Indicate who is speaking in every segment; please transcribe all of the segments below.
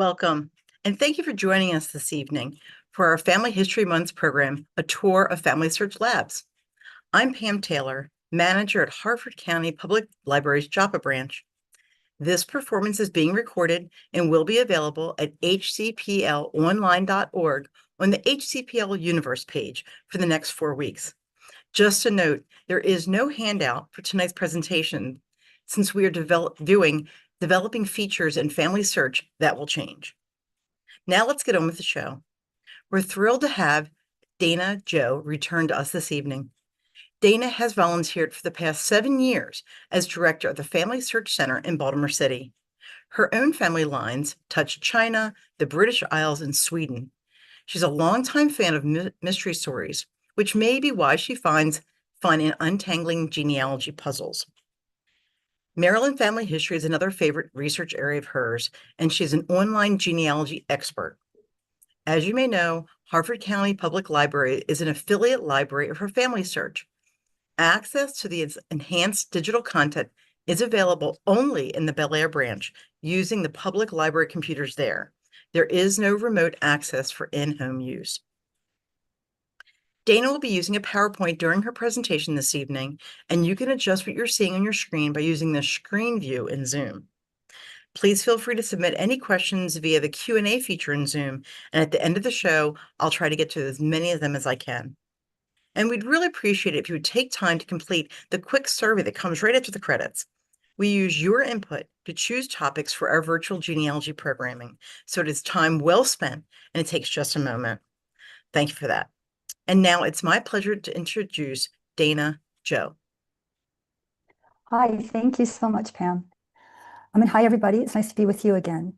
Speaker 1: Welcome, and thank you for joining us this evening for our Family History Month program, A Tour of FamilySearch Labs. I'm Pam Taylor, manager at Harford County Public Library's Joppa branch. This performance is being recorded and will be available at hcplonline.org on the HCPL Universe page for the next 4 weeks. Just a note, there is no handout for tonight's presentation since we are developing features in Family Search that will change. Now let's get on with the show. We're thrilled to have Dana Chou return to us this evening. Dana has volunteered for the past 7 years as director of the FamilySearch Center in Baltimore City. Her own family lines touch China, the British Isles, and Sweden. She's a longtime fan of mystery stories, which may be why she finds fun in untangling genealogy puzzles. Maryland family history is another favorite research area of hers, and she's an online genealogy expert. As you may know, Harford County Public Library is an affiliate library of her FamilySearch. Access to the enhanced digital content is available only in the Bel Air branch using the public library computers there. There is no remote access for in-home use. Dana will be using a PowerPoint during her presentation this evening, and you can adjust what you're seeing on your screen by using the screen view in Zoom. Please feel free to submit any questions via the Q&A feature in Zoom, and at the end of the show, I'll try to get to as many of them as I can. And we'd really appreciate it if you would take time to complete the quick survey that comes right after the credits. We use your input to choose topics for our virtual genealogy programming, so it is time well spent, and it takes just a moment. Thank you for that. And now it's my pleasure to introduce Dana Chou.
Speaker 2: Hi, thank you so much, Pam. Hi, everybody. It's nice to be with you again.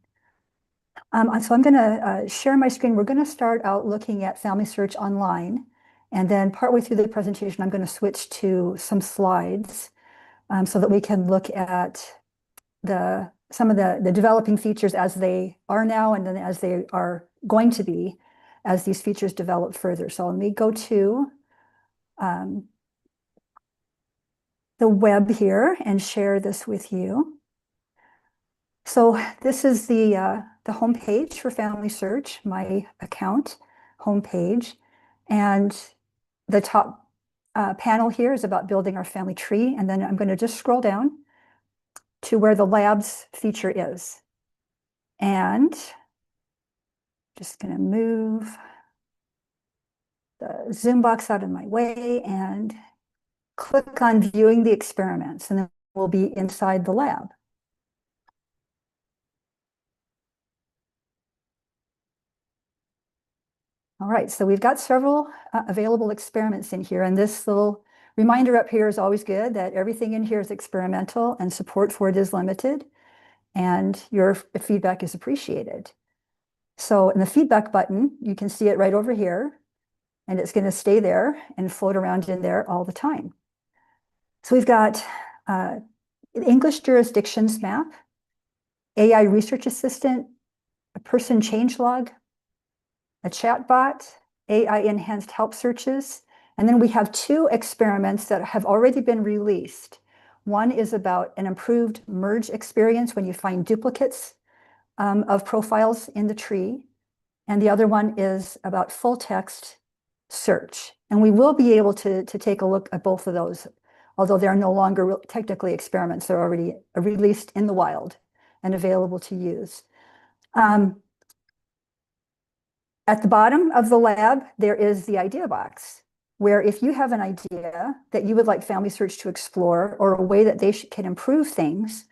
Speaker 2: So I'm going to share my screen. We're going to start out looking at FamilySearch Online, and then partway through the presentation, I'm going to switch to some slides so that we can look at some of the developing features as they are now and then as they are going to be as these features develop further. So let me go to the web here and share this with you. So this is the homepage for FamilySearch, my account homepage, and the top panel here is about building our family tree, and then I'm going to just scroll down to where the labs feature is, and just going to move the Zoom box out of my way and click on viewing the experiments, and then we'll be inside the lab. All right, so we've got several available experiments in here, and this little reminder up here is always good that everything in here is experimental and support for it is limited, and your feedback is appreciated. So in the feedback button, you can see it right over here, and it's going to stay there and float around in there all the time. So we've got an English jurisdictions map, AI research assistant, a person changelog, a chatbot, AI enhanced help searches, and then we have 2 experiments that have already been released. One is about an improved merge experience when you find duplicates of profiles in the tree, and the other one is about full text search. And we will be able to take a look at both of those, although they're no longer technically experiments. They're already released in the wild and available to use. At the bottom of the lab, there is the idea box, where if you have an idea that you would like FamilySearch to explore or a way that they can improve things,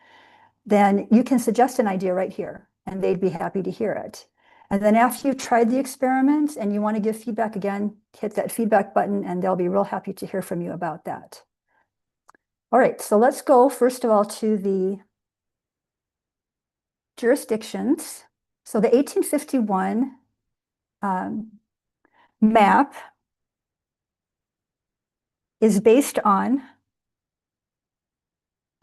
Speaker 2: then you can suggest an idea right here, and they'd be happy to hear it. And then after you've tried the experiment and you want to give feedback again, hit that feedback button, and they'll be real happy to hear from you about that. All right, so let's go first of all to the jurisdictions. So the 1851 map is based on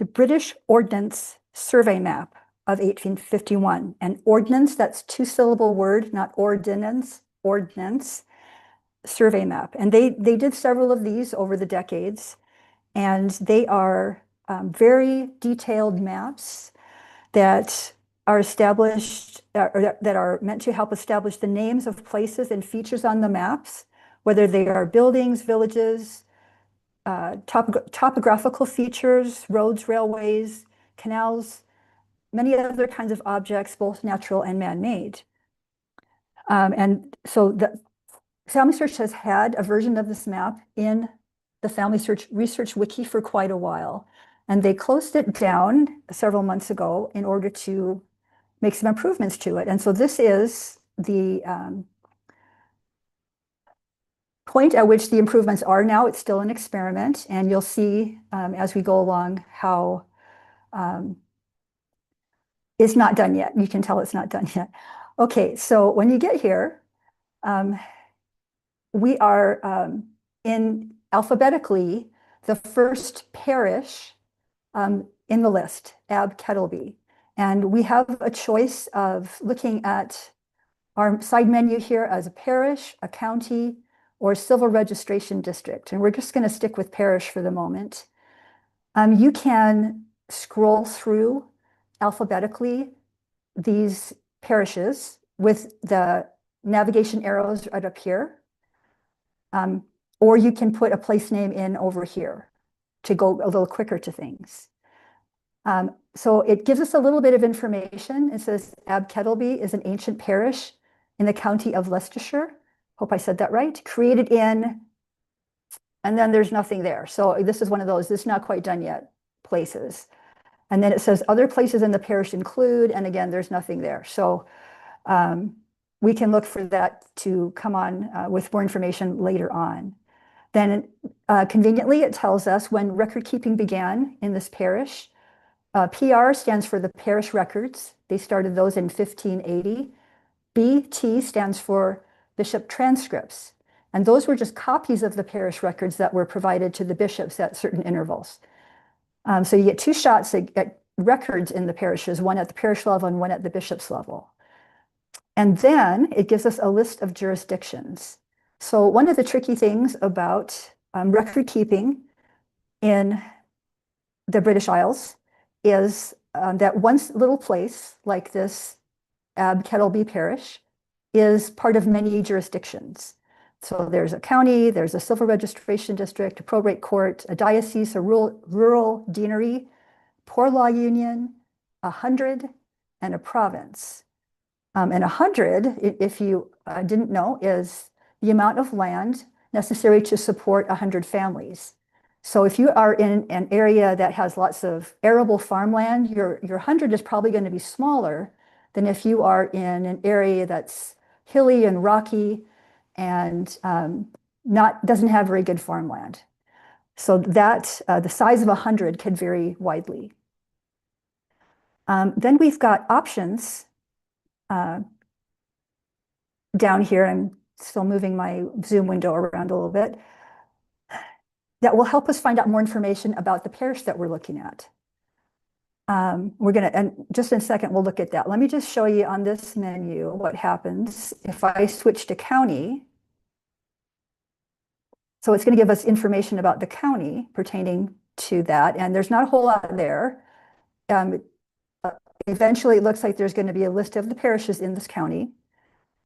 Speaker 2: the British Ordnance Survey Map of 1851. And ordnance, that's 2-syllable word, not ordinance, ordnance survey map. And they did several of these over the decades, and they are very detailed maps that are established or that are meant to help establish the names of places and features on the maps, whether they are buildings, villages, topographical features, roads, railways, canals, many other kinds of objects, both natural and man-made. And so the FamilySearch has had a version of this map in the FamilySearch Research Wiki for quite a while. And they closed it down several months ago in order to make some improvements to it. And so this is the point at which the improvements are now. It's still an experiment, and you'll see as we go along how it's not done yet. You can tell it's not done yet. Okay, so when you get here, we are in alphabetically the first parish in the list, Ab Kettleby. And we have a choice of looking at our side menu here as a parish, a county, or civil registration district. And we're just going to stick with parish for the moment. You can scroll through alphabetically these parishes with the navigation arrows right up here. Or you can put a place name in over here to go a little quicker to things. So it gives us a little bit of information. It says Ab Kettleby is an ancient parish in the county of Leicestershire. Hope I said that right. Created in, and then there's nothing there. So this is one of those, this is not quite done yet places. And then it says other places in the parish include, and again, there's nothing there. So we can look for that to come on with more information later on. Then conveniently, it tells us when record keeping began in this parish. PR stands for the parish records. They started those in 1580. BT stands for bishop transcripts. And those were just copies of the parish records that were provided to the bishops at certain intervals. So you get two shots at records in the parishes, one at the parish level and one at the bishop's level. And then it gives us a list of jurisdictions. So one of the tricky things about record keeping in the British Isles is that one little place like this Ab Kettleby parish is part of many jurisdictions. So there's a county, there's a civil registration district, a probate court, a diocese, a rural deanery, poor law union, a hundred, and a province. And 100, if you didn't know, is the amount of land necessary to support 100 families. So if you are in an area that has lots of arable farmland, your 100 is probably going to be smaller than if you are in an area that's hilly and rocky and doesn't have very good farmland. So that the size of 100 can vary widely. Then we've got options down here. I'm still moving my Zoom window around a little bit. That will help us find out more information about the parish that we're looking at. We're going to, and just in a second, we'll look at that. Let me just show you on this menu what happens if I switch to county. So it's going to give us information about the county pertaining to that. And there's not a whole lot there. Eventually, it looks like there's going to be a list of the parishes in this county.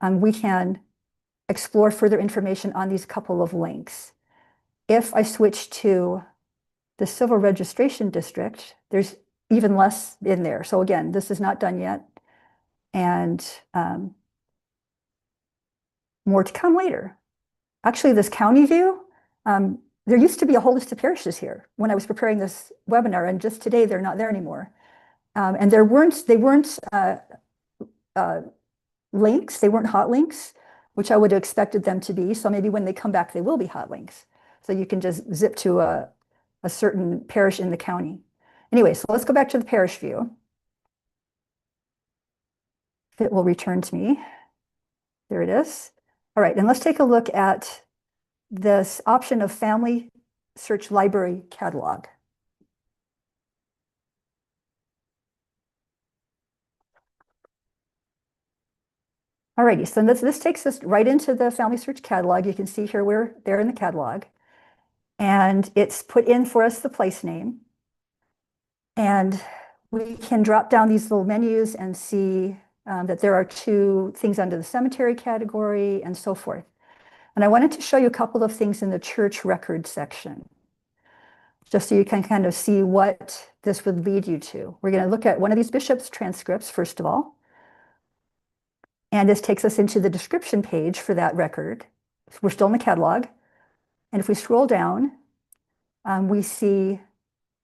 Speaker 2: We can explore further information on these couple of links. If I switch to the civil registration district, there's even less in there. So again, this is not done yet. And more to come later. Actually, this county view, there used to be a whole list of parishes here when I was preparing this webinar, and just today they're not there anymore. And they weren't links, they weren't hot links, which I would have expected them to be. So maybe when they come back, they will be hot links. So you can just zip to a certain parish in the county. Anyway, so let's go back to the parish view. It will return to me. There it is. All right, and let's take a look at this option of Family Search Library Catalog. All righty, so this takes us right into the FamilySearch catalog. You can see here we're there in the catalog. And it's put in for us the place name. And we can drop down these little menus and see that there are 2 things under the cemetery category and so forth. And I wanted to show you a couple of things in the church record section, just so you can kind of see what this would lead you to. We're going to look at one of these bishop's transcripts, first of all. And this takes us into the description page for that record. We're still in the catalog. And if we scroll down, we see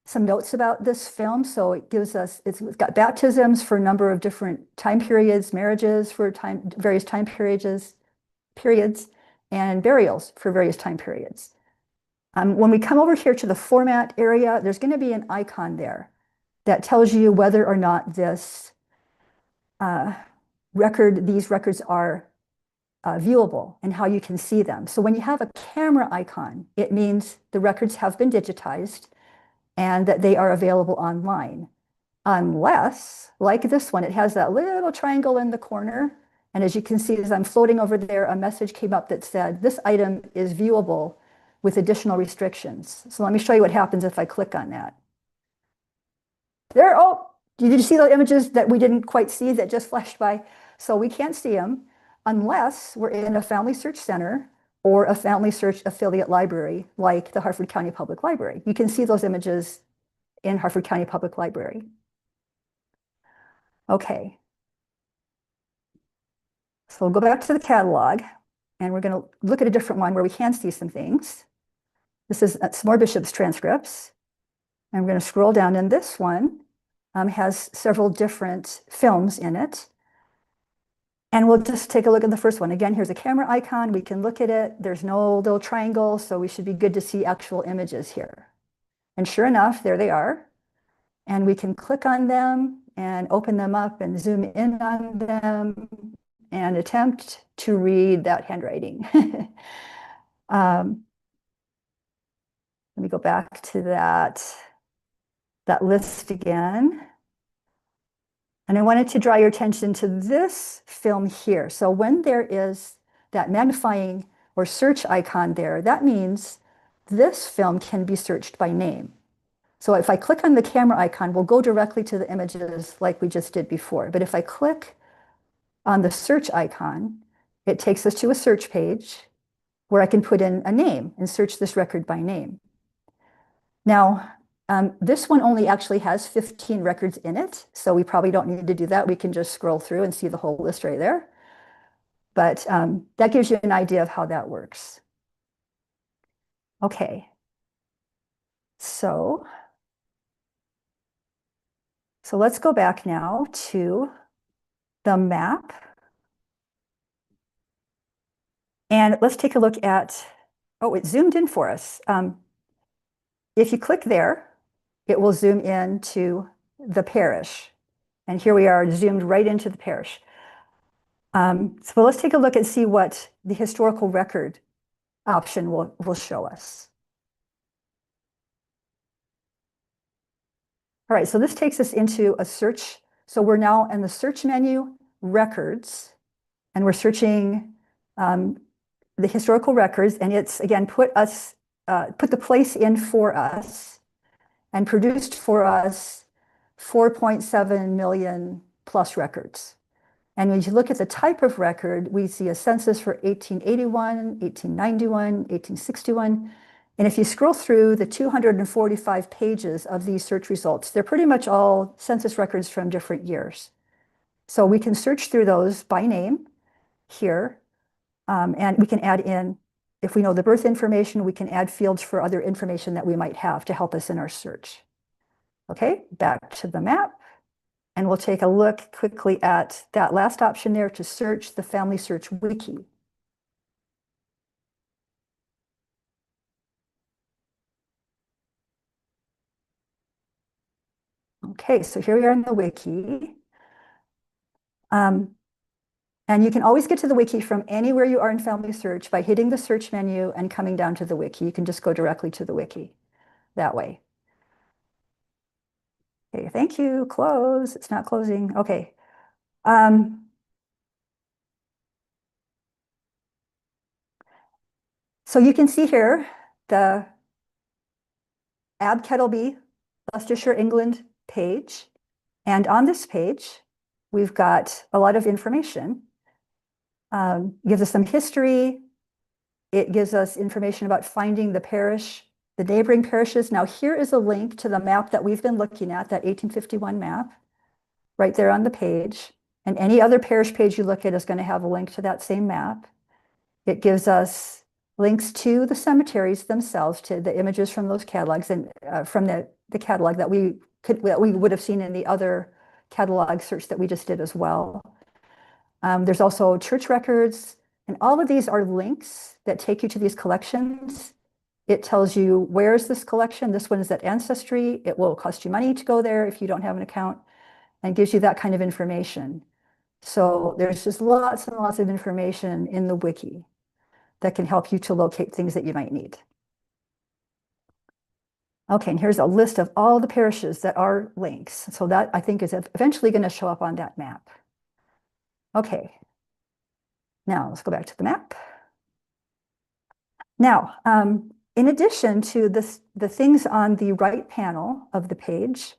Speaker 2: some notes about this film. So it gives us, it's got baptisms for a number of different time periods, marriages for various time periods, and burials for various time periods. When we come over here to the format area, there's going to be an icon there that tells you whether or not this these records are viewable and how you can see them. So when you have a camera icon, it means the records have been digitized and that they are available online. Unless, like this one, it has that little triangle in the corner. And as you can see, as I'm floating over there, a message came up that said, this item is viewable with additional restrictions. So let me show you what happens if I click on that. There, oh, did you see the images that we didn't quite see that just flashed by? So we can't see them unless we're in a Family Search Center or a Family Search affiliate library like the Harford County Public Library. You can see those images in Harford County Public Library. Okay. So we'll go back to the catalog and we're going to look at a different one where we can see some things. This is some more Bishop's transcripts. And we're going to scroll down, and this one has several different films in it. And we'll just take a look at the first one. Again, here's a camera icon. We can look at it. There's no little triangle, so we should be good to see actual images here. And sure enough, there they are. And we can click on them and open them up and zoom in on them and attempt to read that handwriting. Let me go back to that list again. And I wanted to draw your attention to this film here. So when there is that magnifying or search icon there, that means this film can be searched by name. So if I click on the camera icon, we'll go directly to the images like we just did before. But if I click on the search icon, it takes us to a search page where I can put in a name and search this record by name. Now, this one only actually has 15 records in it, so we probably don't need to do that. We can just scroll through and see the whole list right there. But that gives you an idea of how that works. Okay. So let's go back now to the map. And let's take a look at, oh, it zoomed in for us. If you click there, it will zoom in to the parish. And here we are zoomed right into the parish. So let's take a look and see what the historical record option will show us. All right, so this takes us into a search. So we're now in the search menu, records, and we're searching the historical records, and it's, again, put the place in for us and produced for us 4.7 million plus records. And when you look at the type of record, we see a census for 1881, 1891, 1861. And if you scroll through the 245 pages of these search results, they're pretty much all census records from different years. So we can search through those by name here, and we can add in, if we know the birth information, we can add fields for other information that we might have to help us in our search. Okay, back to the map. And we'll take a look quickly at that last option there to search the Family Search Wiki. Okay, so here we are in the wiki. And you can always get to the wiki from anywhere you are in Family Search by hitting the search menu and coming down to the wiki. You can just go directly to the wiki that way. Okay, thank you. Close. It's not closing. Okay. So you can see here the Ab Kettleby, Leicestershire, England page. And on this page, we've got a lot of information. Gives us some history. It gives us information about finding the parish, the neighboring parishes. Now here is a link to the map that we've been looking at, that 1851 map, right there on the page. And any other parish page you look at is going to have a link to that same map. It gives us links to the cemeteries themselves, to the images from those catalogs, and from the catalog that we would have seen in the other catalog search that we just did as well. There's also church records, and all of these are links that take you to these collections. It tells you, where's this collection? This one is at Ancestry. It will cost you money to go there if you don't have an account, and gives you that kind of information. So there's just lots and lots of information in the wiki that can help you to locate things that you might need. Okay, and here's a list of all the parishes that are links. So that, I think, is eventually going to show up on that map. Okay, now let's go back to the map. Now, in addition to this, the things on the right panel of the page,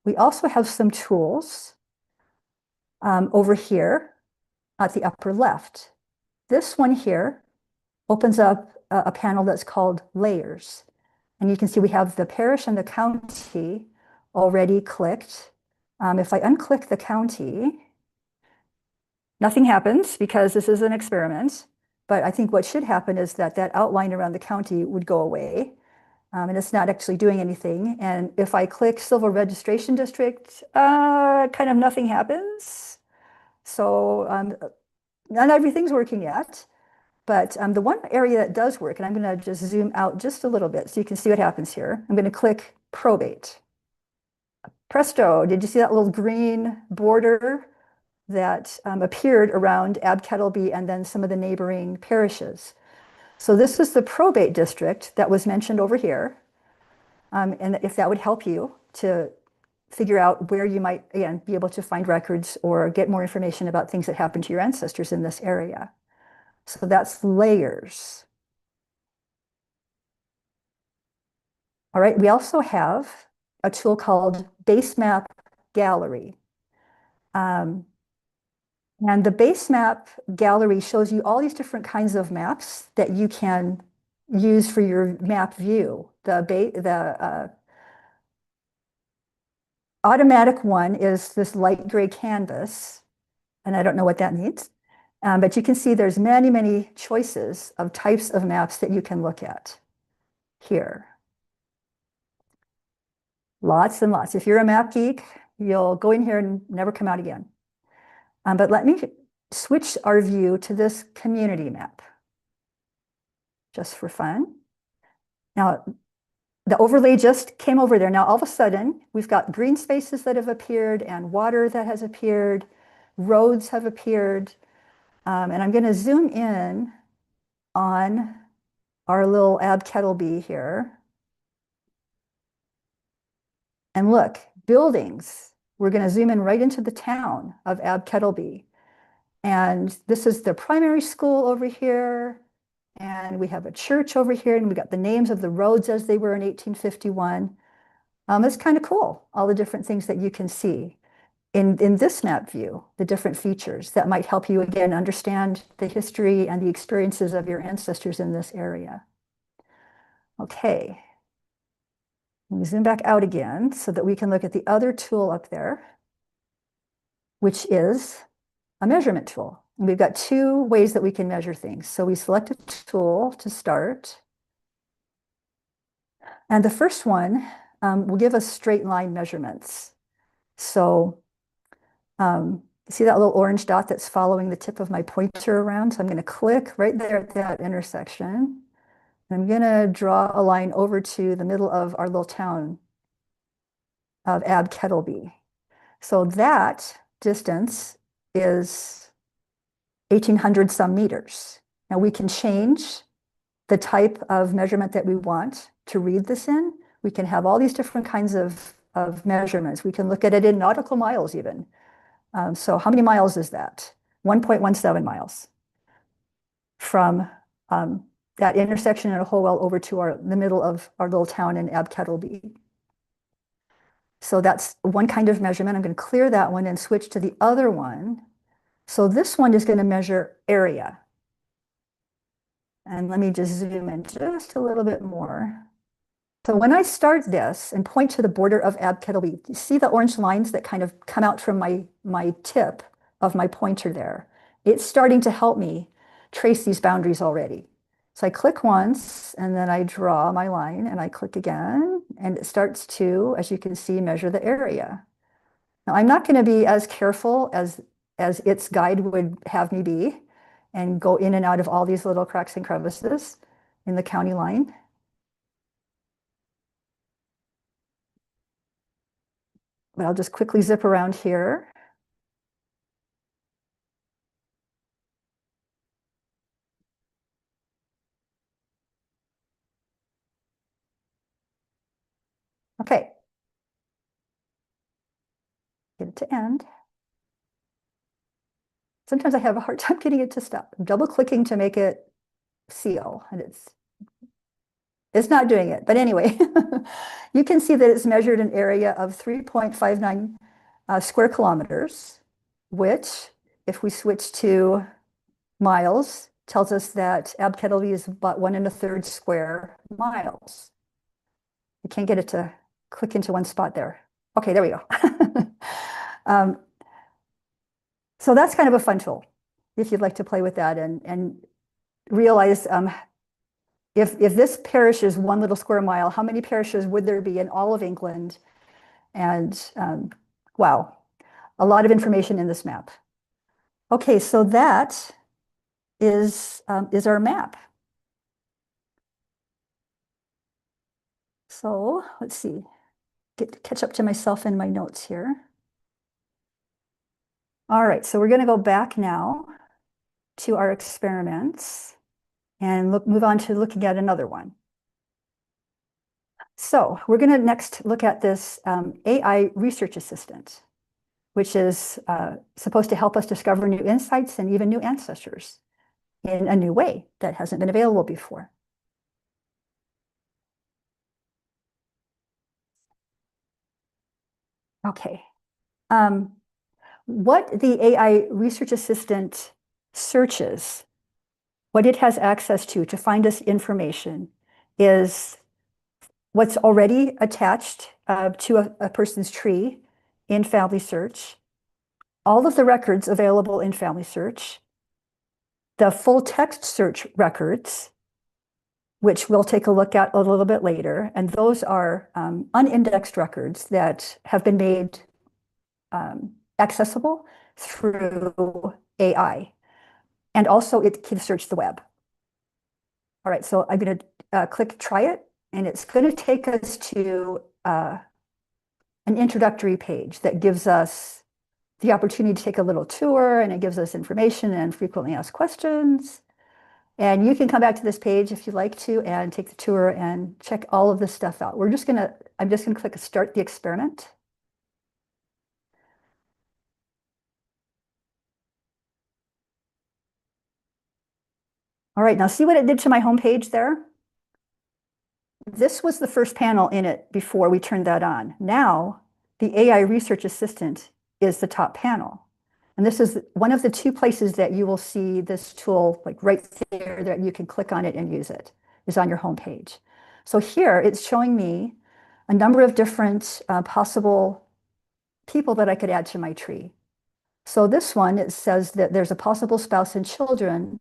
Speaker 2: we also have some tools over here at the upper left. This one here opens up a panel that's called Layers. And you can see we have the parish and the county already clicked. If I unclick the county, nothing happens because this is an experiment. But I think what should happen is that that outline around the county would go away. And it's not actually doing anything. And if I click Civil Registration District, kind of nothing happens. So not everything's working yet. But the one area that does work, and I'm going to just zoom out just a little bit so you can see what happens here. I'm going to click Probate. Presto, did you see that little green border that appeared around Ab Kettleby and then some of the neighboring parishes? So this is the probate district that was mentioned over here. And if that would help you to figure out where you might, again, be able to find records or get more information about things that happened to your ancestors in this area. So that's Layers. All right, we also have a tool called Base Map Gallery. And the Base Map Gallery shows you all these different kinds of maps that you can use for your map view. The automatic one is this light gray canvas, and I don't know what that means. But you can see there's many, many choices of types of maps that you can look at here. Lots and lots. If you're a map geek, you'll go in here and never come out again. But let me switch our view to this community map, just for fun. Now, the overlay just came over there. Now, all of a sudden, we've got green spaces that have appeared and water that has appeared, roads have appeared. And I'm going to zoom in on our little Ab Kettleby here. And look, buildings. We're going to zoom in right into the town of Ab Kettleby. And this is the primary school over here. And we have a church over here. And we got the names of the roads as they were in 1851. It's kind of cool, all the different things that you can see in this map view, the different features that might help you, again, understand the history and the experiences of your ancestors in this area. Okay. Let me zoom back out again so that we can look at the other tool up there, which is a measurement tool. And we've got two ways that we can measure things. So we select a tool to start. And the first one will give us straight line measurements. So see that little orange dot that's following the tip of my pointer around? So I'm going to click right there at that intersection. And I'm going to draw a line over to the middle of our little town of Ab Kettleby. So that distance is 1,800 some meters. Now we can change the type of measurement that we want to read this in. We can have all these different kinds of measurements. We can look at it in nautical miles even. So how many miles is that? 1.17 miles from that intersection in Holwell over to the middle of our little town in Ab Kettleby. So that's one kind of measurement. I'm going to clear that one and switch to the other one. So this one is going to measure area. And let me just zoom in just a little bit more. So when I start this and point to the border of Abkettle, you see the orange lines that kind of come out from my tip of my pointer there. It's starting to help me trace these boundaries already. So I click once and then I draw my line and I click again and it starts to, as you can see, measure the area. Now I'm not going to be as careful as its guide would have me be and go in and out of all these little cracks and crevices in the county line. But I'll just quickly zip around here. Okay. Get it to end. Sometimes I have a hard time getting it to stop. I'm double clicking to make it seal, and it's not doing it. But anyway, you can see that it's measured an area of 3.59 square kilometers, which, if we switch to miles, tells us that Abkettle is about 1 1/3 square miles. I can't get it to click into one spot there. Okay, there we go. So that's kind of a fun tool if you'd like to play with that and realize if this parish is 1 little square mile, how many parishes would there be in all of England? And wow, a lot of information in this map. Okay, so that is our map. So let's see, catch up to myself in my notes here. All right, so we're going to go back now to our experiments and move on to looking at another one. So we're going to next look at this AI research assistant, which is supposed to help us discover new insights and even new ancestors in a new way that hasn't been available before. Okay. What the AI research assistant searches, what it has access to find us information, is what's already attached to a person's tree in FamilySearch, all of the records available in FamilySearch, the full text search records, which we'll take a look at a little bit later, and those are unindexed records that have been made accessible through AI. And also it can search the web. All right, so I'm going to click try it, and it's going to take us to an introductory page that gives us the opportunity to take a little tour, and it gives us information and frequently asked questions. And you can come back to this page if you'd like to and take the tour and check all of this stuff out. I'm just gonna click start the experiment. All right, now see what it did to my homepage there? This was the first panel in it before we turned that on. Now, the AI Research Assistant is the top panel. And this is one of the 2 places that you will see this tool, like right there, that you can click on it and use it, is on your homepage. So here, it's showing me a number of different possible people that I could add to my tree. So this one, it says that there's a possible spouse and children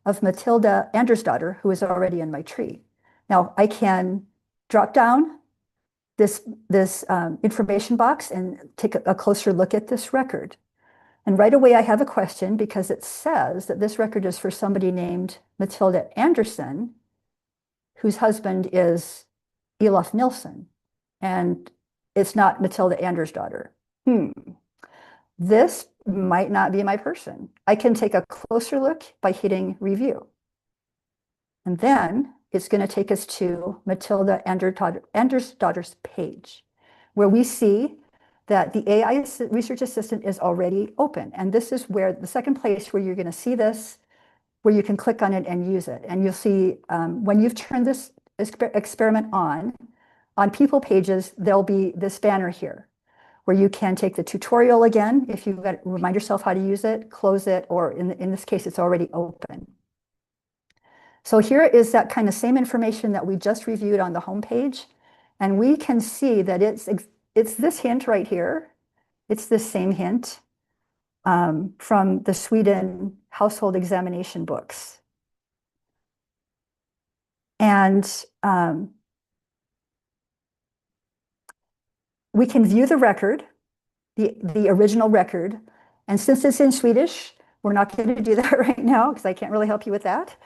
Speaker 2: of Matilda Andersdottir, who is already in my tree. Now I can drop down this information box and take a closer look at this record. And right away I have a question because it says that this record is for somebody named Matilda Anderson, whose husband is Elof Nilsson, and it's not Matilda Andersdottir. This might not be my person. I can take a closer look by hitting review. And then it's going to take us to Matilda Andersdottir's page, where we see that the AI Research Assistant is already open. And this is where the second place where you're going to see this, where you can click on it and use it. And you'll see when you've turned this experiment on, on people pages, there'll be this banner here where you can take the tutorial again, if you've got to remind yourself how to use it, close it, or in this case, it's already open. So here is that kind of same information that we just reviewed on the home page. And we can see that it's this hint right here. It's this same hint from the Sweden household examination books. And we can view the record, the original record. And since it's in Swedish, we're not going to do that right now because I can't really help you with that,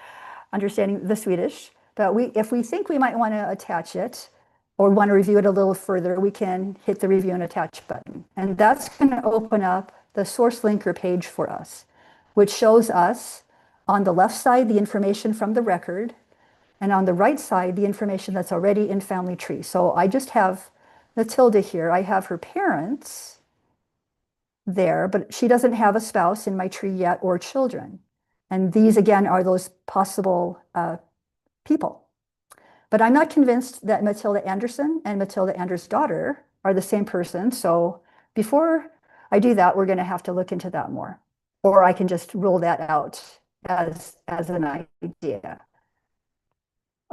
Speaker 2: understanding the Swedish. But if we think we might want to attach it or want to review it a little further, we can hit the review and attach button. And that's going to open up the source linker page for us, which shows us on the left side the information from the record, and on the right side the information that's already in Family Tree. So I just have Matilda here. I have her parents there, but she doesn't have a spouse in my tree yet or children. And these again are those possible people. But I'm not convinced that Matilda Anderson and Matilda Anders' daughter are the same person. So before I do that, we're going to have to look into that more. Or I can just rule that out as an idea.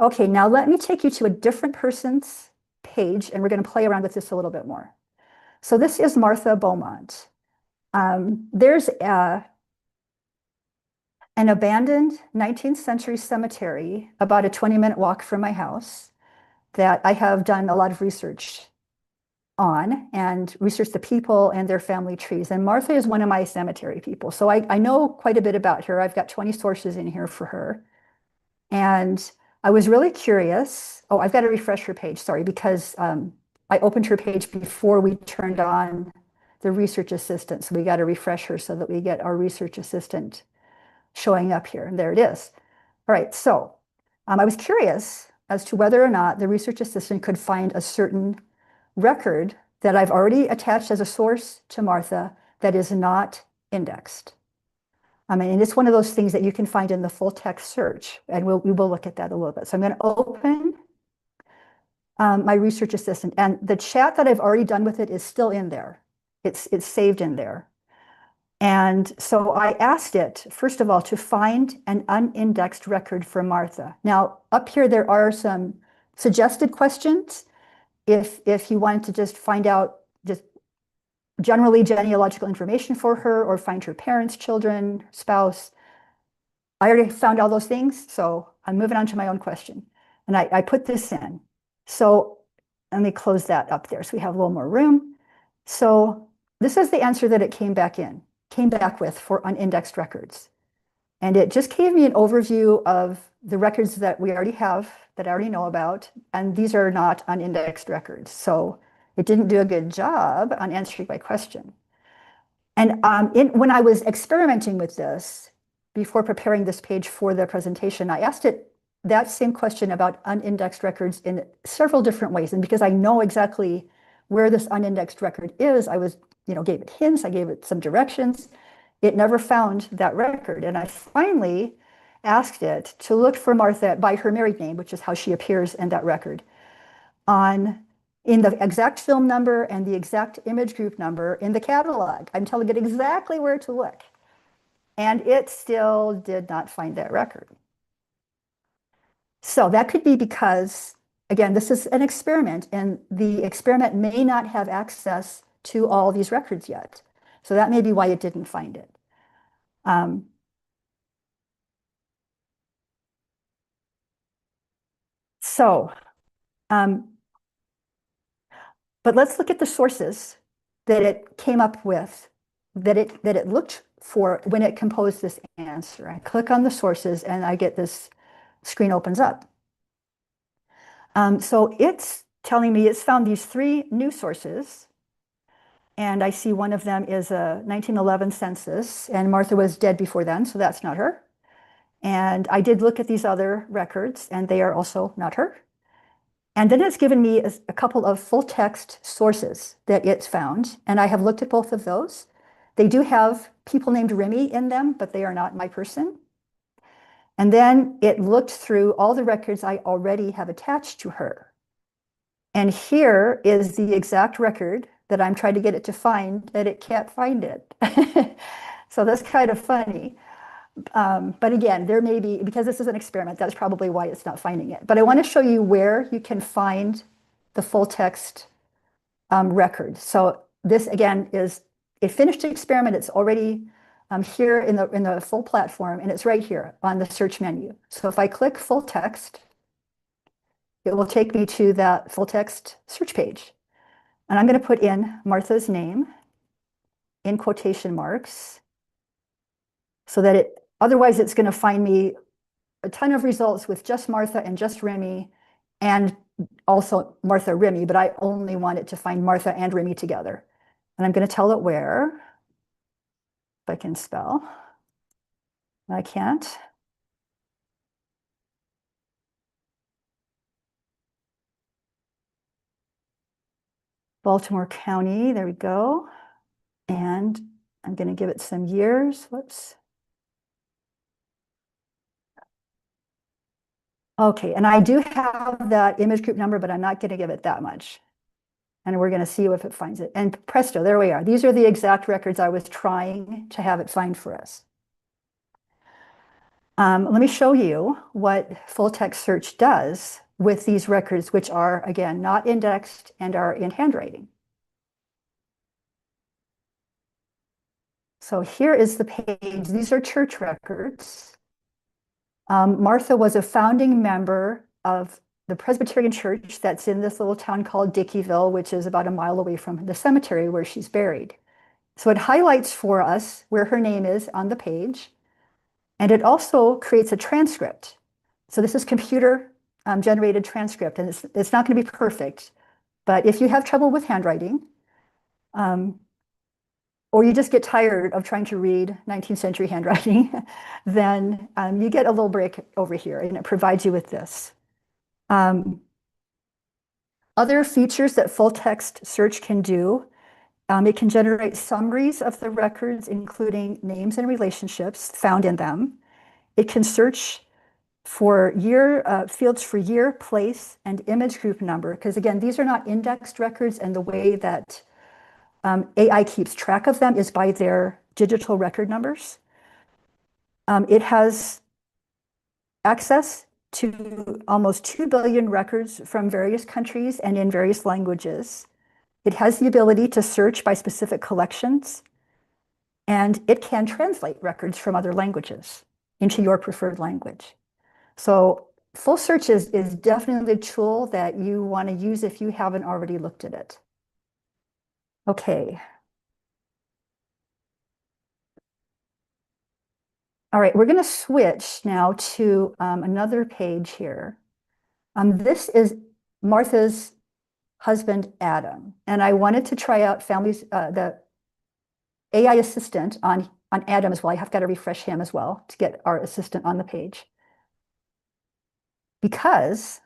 Speaker 2: Okay, now let me take you to a different person's page, and we're going to play around with this a little bit more. So this is Martha Beaumont. There's an abandoned 19th century cemetery about a 20-minute walk from my house that I have done a lot of research on and researched the people and their family trees. And Martha is one of my cemetery people. So I know quite a bit about her. I've got 20 sources in here for her. And I was really curious. Oh, I've got to refresh her page, sorry, because I opened her page before we turned on the research assistant. So we got to refresh her so that we get our research assistant showing up here. And there it is. All right, so I was curious as to whether or not the research assistant could find a certain record that I've already attached as a source to Martha that is not indexed. I mean, it's one of those things that you can find in the full text search, and we will look at that a little bit. So I'm going to open my research assistant, and the chat that I've already done with it is still in there. It's saved in there. And so I asked it, first of all, to find an unindexed record for Martha. Now, up here, there are some suggested questions. If you wanted to just find out just generally genealogical information for her or find her parents, children, spouse. I already found all those things, so I'm moving on to my own question. And I put this in. So let me close that up there so we have a little more room. So this is the answer that it came back with for unindexed records. And it just gave me an overview of the records that we already have, that I already know about, and these are not unindexed records. So it didn't do a good job on answering my question. And when I was experimenting with this, before preparing this page for the presentation, I asked it that same question about unindexed records in several different ways. And because I know exactly where this unindexed record is, I gave it hints, I gave it some directions. It never found that record. And I finally asked it to look for Martha by her married name, which is how she appears in that record, in the exact film number and the exact image group number in the catalog. I'm telling it exactly where to look. And it still did not find that record. So that could be because, again, this is an experiment, and the experiment may not have access to all these records yet. So that may be why it didn't find it. But let's look at the sources that it came up with, that it looked for when it composed this answer. I click on the sources and I get this screen opens up. So it's telling me it's found these 3 new sources. And I see one of them is a 1911 census, and Martha was dead before then, so that's not her. And I did look at these other records, and they are also not her. And then it's given me a couple of full text sources that it's found, and I have looked at both of those. They do have people named Remy in them, but they are not my person. And then it looked through all the records I already have attached to her. And here is the exact record that I'm trying to get it to find, that it can't find it. So that's kind of funny. But again, there may be, because this is an experiment, that's probably why it's not finding it. But I want to show you where you can find the full text record. So this again is a finished experiment. It's already here in the full platform, and it's right here on the search menu. So if I click full text, it will take me to that full text search page. And I'm going to put in Martha's name in quotation marks so that otherwise it's going to find me a ton of results with just Martha and just Remy and also Martha Remy, but I only want it to find Martha and Remy together. And I'm going to tell it where, if I can spell. I can't. Baltimore County, there we go. And I'm going to give it some years. Whoops. Okay, and I do have that image group number, but I'm not going to give it that much. And we're going to see if it finds it. And presto, there we are. These are the exact records I was trying to have it find for us. Let me show you what full text search does with these records, which are, again, not indexed and are in handwriting. So here is the page. These are church records. Martha was a founding member of the Presbyterian church that's in this little town called Dickeyville, which is about a mile away from the cemetery where she's buried. So it highlights for us where her name is on the page. And it also creates a transcript. So this is computer generated transcript, and it's not going to be perfect. But if you have trouble with handwriting, or you just get tired of trying to read 19th century handwriting, then you get a little break over here, and it provides you with this. Other features that full text search can do, it can generate summaries of the records, including names and relationships found in them. It can search for fields for year, place, and image group number, because again, these are not indexed records, and the way that AI keeps track of them is by their digital record numbers. It has access to almost 2 billion records from various countries and in various languages. It has the ability to search by specific collections, and it can translate records from other languages into your preferred language. So full search is definitely a tool that you want to use if you haven't already looked at it. Okay. All right, we're going to switch now to another page here. This is Martha's husband, Adam. And I wanted to try out the AI assistant on Adam as well. I have got to refresh him as well to get our assistant on the page, because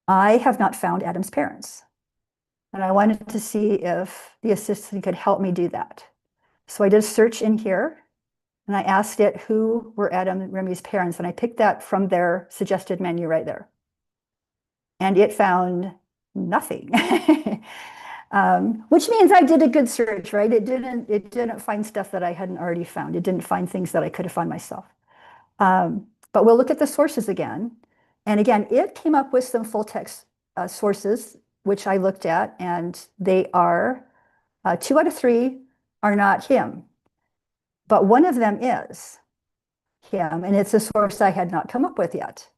Speaker 2: I have not found Adam's parents. And I wanted to see if the assistant could help me do that. So I did a search in here, and I asked it who were Adam and Remy's parents, and I picked that from their suggested menu right there. And it found nothing, which means I did a good search, right? It didn't find stuff that I hadn't already found. It didn't find things that I could have found myself. But we'll look at the sources again. And again, it came up with some full text sources, which I looked at, and they are 2 out of 3 are not him, but one of them is him, and it's a source I had not come up with yet.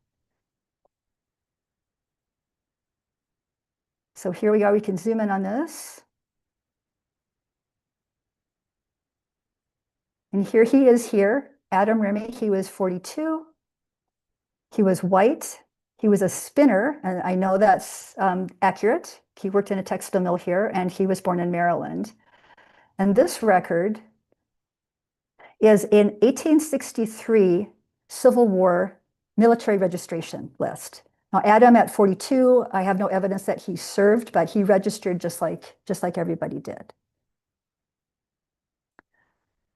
Speaker 2: So here we are. We can zoom in on this. And here he is here, Adam Remy. He was 42. He was white. He was a spinner, and I know that's accurate. He worked in a textile mill here, and he was born in Maryland. And this record is in 1863 Civil War military registration list. Now, Adam at 42, I have no evidence that he served, but he registered just like everybody did.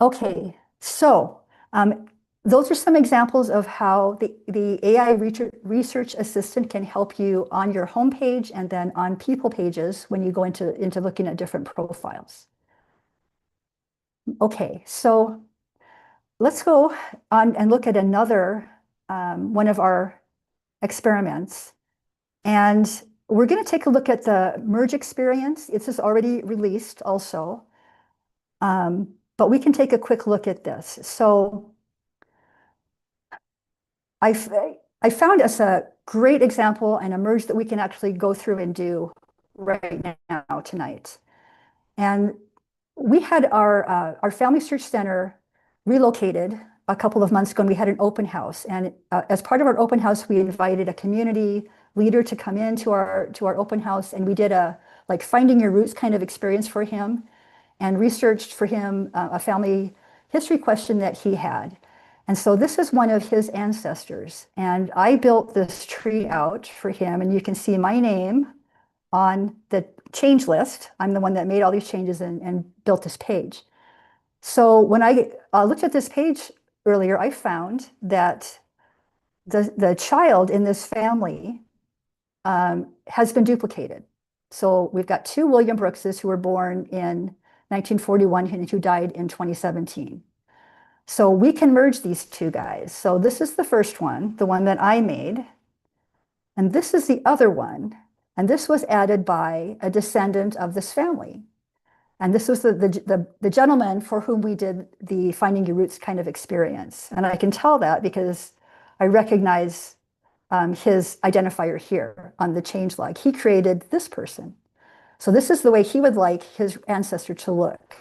Speaker 2: Okay, so those are some examples of how the AI research assistant can help you on your homepage and then on people pages when you go into looking at different profiles. Okay, so let's go on and look at another one of our experiments. And we're going to take a look at the merge experience. This is already released also, but we can take a quick look at this. So I found us a great example and a merge that we can actually go through and do right now tonight. And we had our Family Search Center relocated a couple of months ago, and we had an open house. And as part of our open house, we invited a community leader to come into our open house, and we did a like finding your roots kind of experience for him, and researched for him a family history question that he had. And so this is one of his ancestors, and I built this tree out for him, and you can see my name on the change list. I'm the one that made all these changes and built this page. So when I looked at this page earlier, I found that the child in this family has been duplicated. So we've got two William Brookses who were born in 1941 and who died in 2017. So we can merge these two guys. So this is the first one, the one that I made. And this is the other one. And this was added by a descendant of this family. And this was the gentleman for whom we did the Finding Your Roots kind of experience. And I can tell that because I recognize his identifier here on the change log. He created this person. So this is the way he would like his ancestor to look.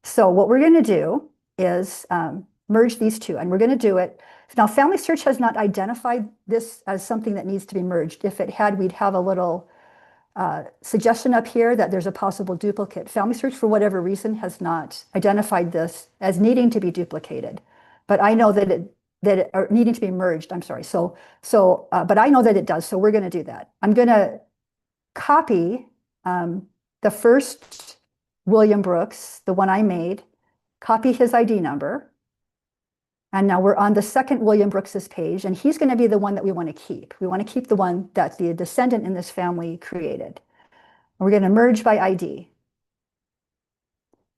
Speaker 2: So what we're going to do is merge these two, and we're going to do it. Now, Family Search has not identified this as something that needs to be merged. If it had, we'd have a little suggestion up here that there's a possible duplicate. Family Search, for whatever reason, has not identified this as needing to be duplicated. But I know that or needing to be merged, I'm sorry. But I know that it does, so we're going to do that. I'm going to copy the first William Brooks, the one I made, copy his ID number. And now we're on the second William Brooks's page, and he's going to be the one that we want to keep. We want to keep the one that the descendant in this family created. We're going to merge by ID.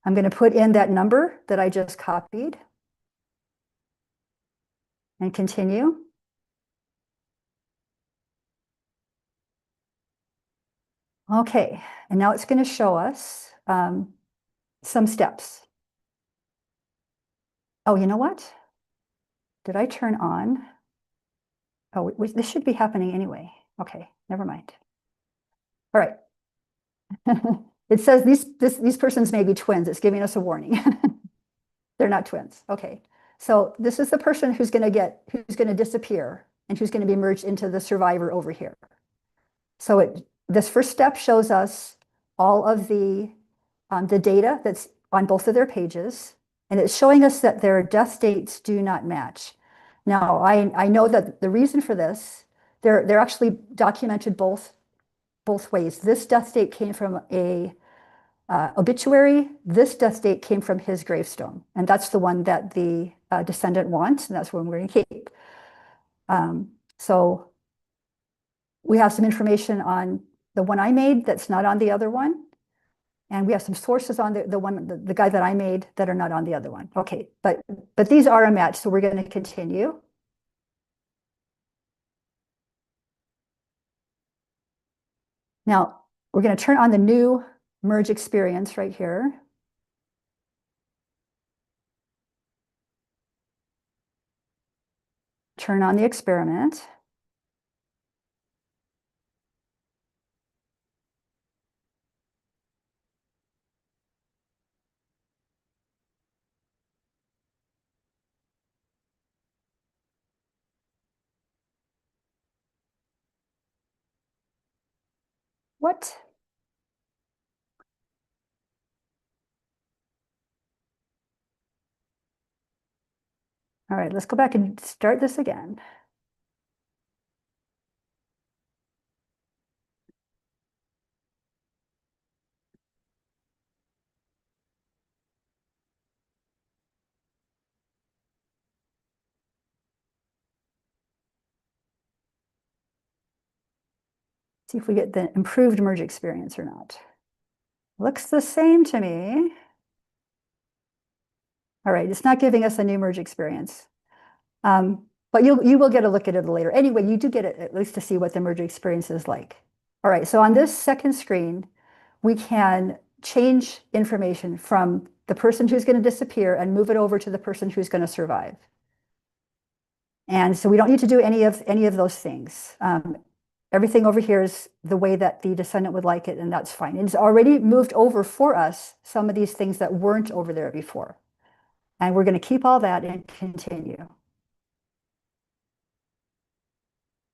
Speaker 2: I'm going to put in that number that I just copied and continue. Okay, and now it's going to show us some steps. Oh, you know what? Did I turn on? Oh, this should be happening anyway. Okay, never mind. All right. It says these persons may be twins. It's giving us a warning. They're not twins. Okay. So this is the person who's going to disappear and who's going to be merged into the survivor over here. So this first step shows us all of the data that's on both of their pages, and it's showing us that their death dates do not match. Now, I know that the reason for this, they're actually documented both ways. This death date came from a obituary. This death date came from his gravestone, and that's the one that the descendant wants, and that's one we're going to keep. So we have some information on the one I made that's not on the other one, and we have some sources on the guy that I made that are not on the other one. Okay, but these are a match, so we're going to continue. Now we're going to turn on the new merge experience right here. Turn on the experiment. What? All right, let's go back and start this again. See if we get the improved merge experience or not. Looks the same to me. All right, it's not giving us a new merge experience. But you will get a look at it later. Anyway, you do get it at least to see what the merge experience is like. All right, so on this second screen, we can change information from the person who's going to disappear and move it over to the person who's going to survive. And so we don't need to do any of those things. Everything over here is the way that the descendant would like it, and that's fine. And it's already moved over for us some of these things that weren't over there before. And we're going to keep all that and continue.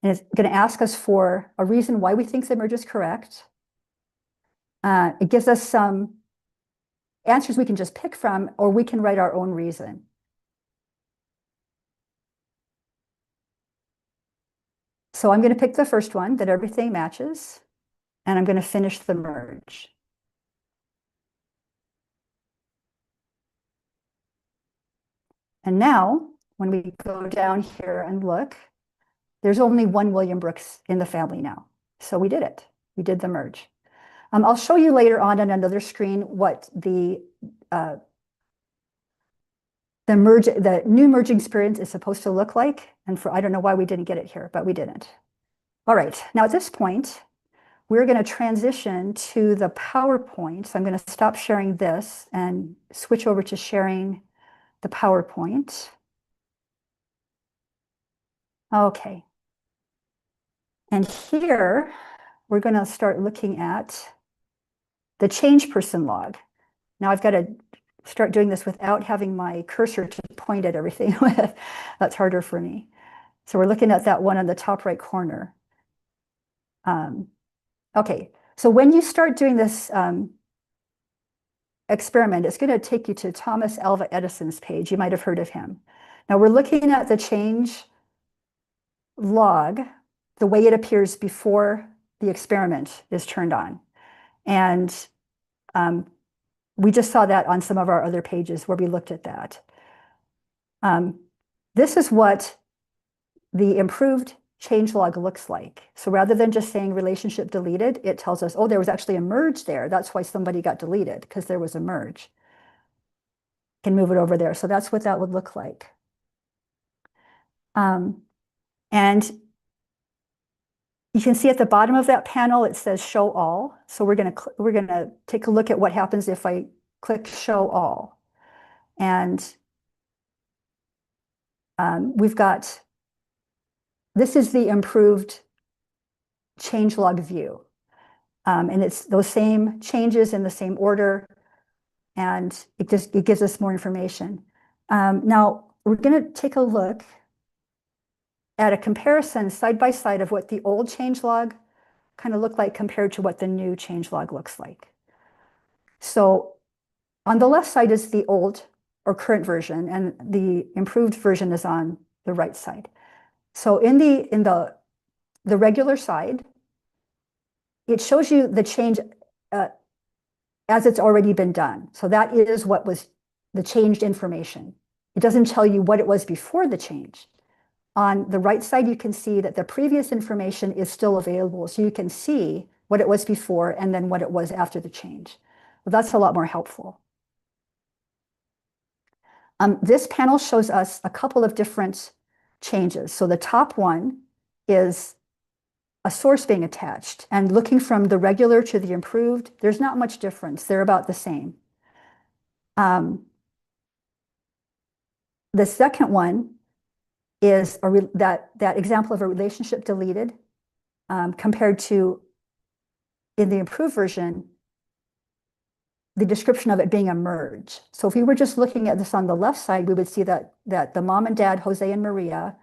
Speaker 2: And it's going to ask us for a reason why we think the merge is correct. It gives us some answers we can just pick from, or we can write our own reason. So I'm going to pick the first one, that everything matches, and I'm going to finish the merge. And now, when we go down here and look, there's only one William Brooks in the family now. So we did it. We did the merge. I'll show you later on another screen what the new merging experience is supposed to look like. And I don't know why we didn't get it here, but we didn't. All right, now at this point, we're going to transition to the PowerPoint. So I'm going to stop sharing this and switch over to sharing the PowerPoint. Okay. And here, we're going to start looking at the change person log. Now I've got to start doing this without having my cursor to point at everything with. That's harder for me. So we're looking at that one on the top right corner. Okay, so when you start doing this experiment, it's going to take you to Thomas Alva Edison's page. You might have heard of him. Now we're looking at the change log, the way it appears before the experiment is turned on. And we just saw that on some of our other pages where we looked at that. This is what the improved changelog looks like. So rather than just saying relationship deleted, it tells us, oh, there was actually a merge there. That's why somebody got deleted, because there was a merge. Can move it over there. So that's what that would look like. And you can see at the bottom of that panel, it says show all. So we're gonna take a look at what happens if I click show all. And this is the improved changelog view. And it's those same changes in the same order, and it gives us more information. Now we're going to take a look at a comparison side by side of what the old changelog kind of looked like compared to what the new changelog looks like. So on the left side is the old or current version, and the improved version is on the right side. So in the regular side, it shows you the change as it's already been done. So that is what was the changed information. It doesn't tell you what it was before the change. On the right side, you can see that the previous information is still available. So you can see what it was before and then what it was after the change. Well, that's a lot more helpful. This panel shows us a couple of different changes. So the top one is a source being attached, and looking from the regular to the improved, there's not much difference. They're about the same. The second one is that example of a relationship deleted compared to, in the improved version, the description of it being a merge. So if we were just looking at this on the left side, we would see that the mom and dad, Jose and Maria,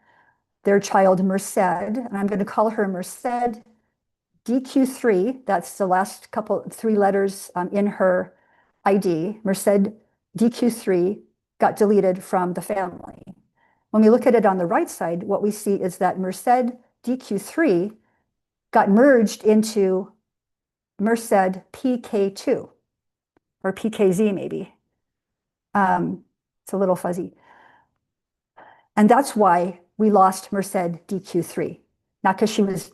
Speaker 2: their child Merced, and I'm going to call her Merced DQ3, that's the last three letters in her ID, Merced DQ3 got deleted from the family. When we look at it on the right side, what we see is that Merced DQ3 got merged into Merced PK2, or PKZ maybe. It's a little fuzzy. And that's why we lost Merced DQ3, not because she was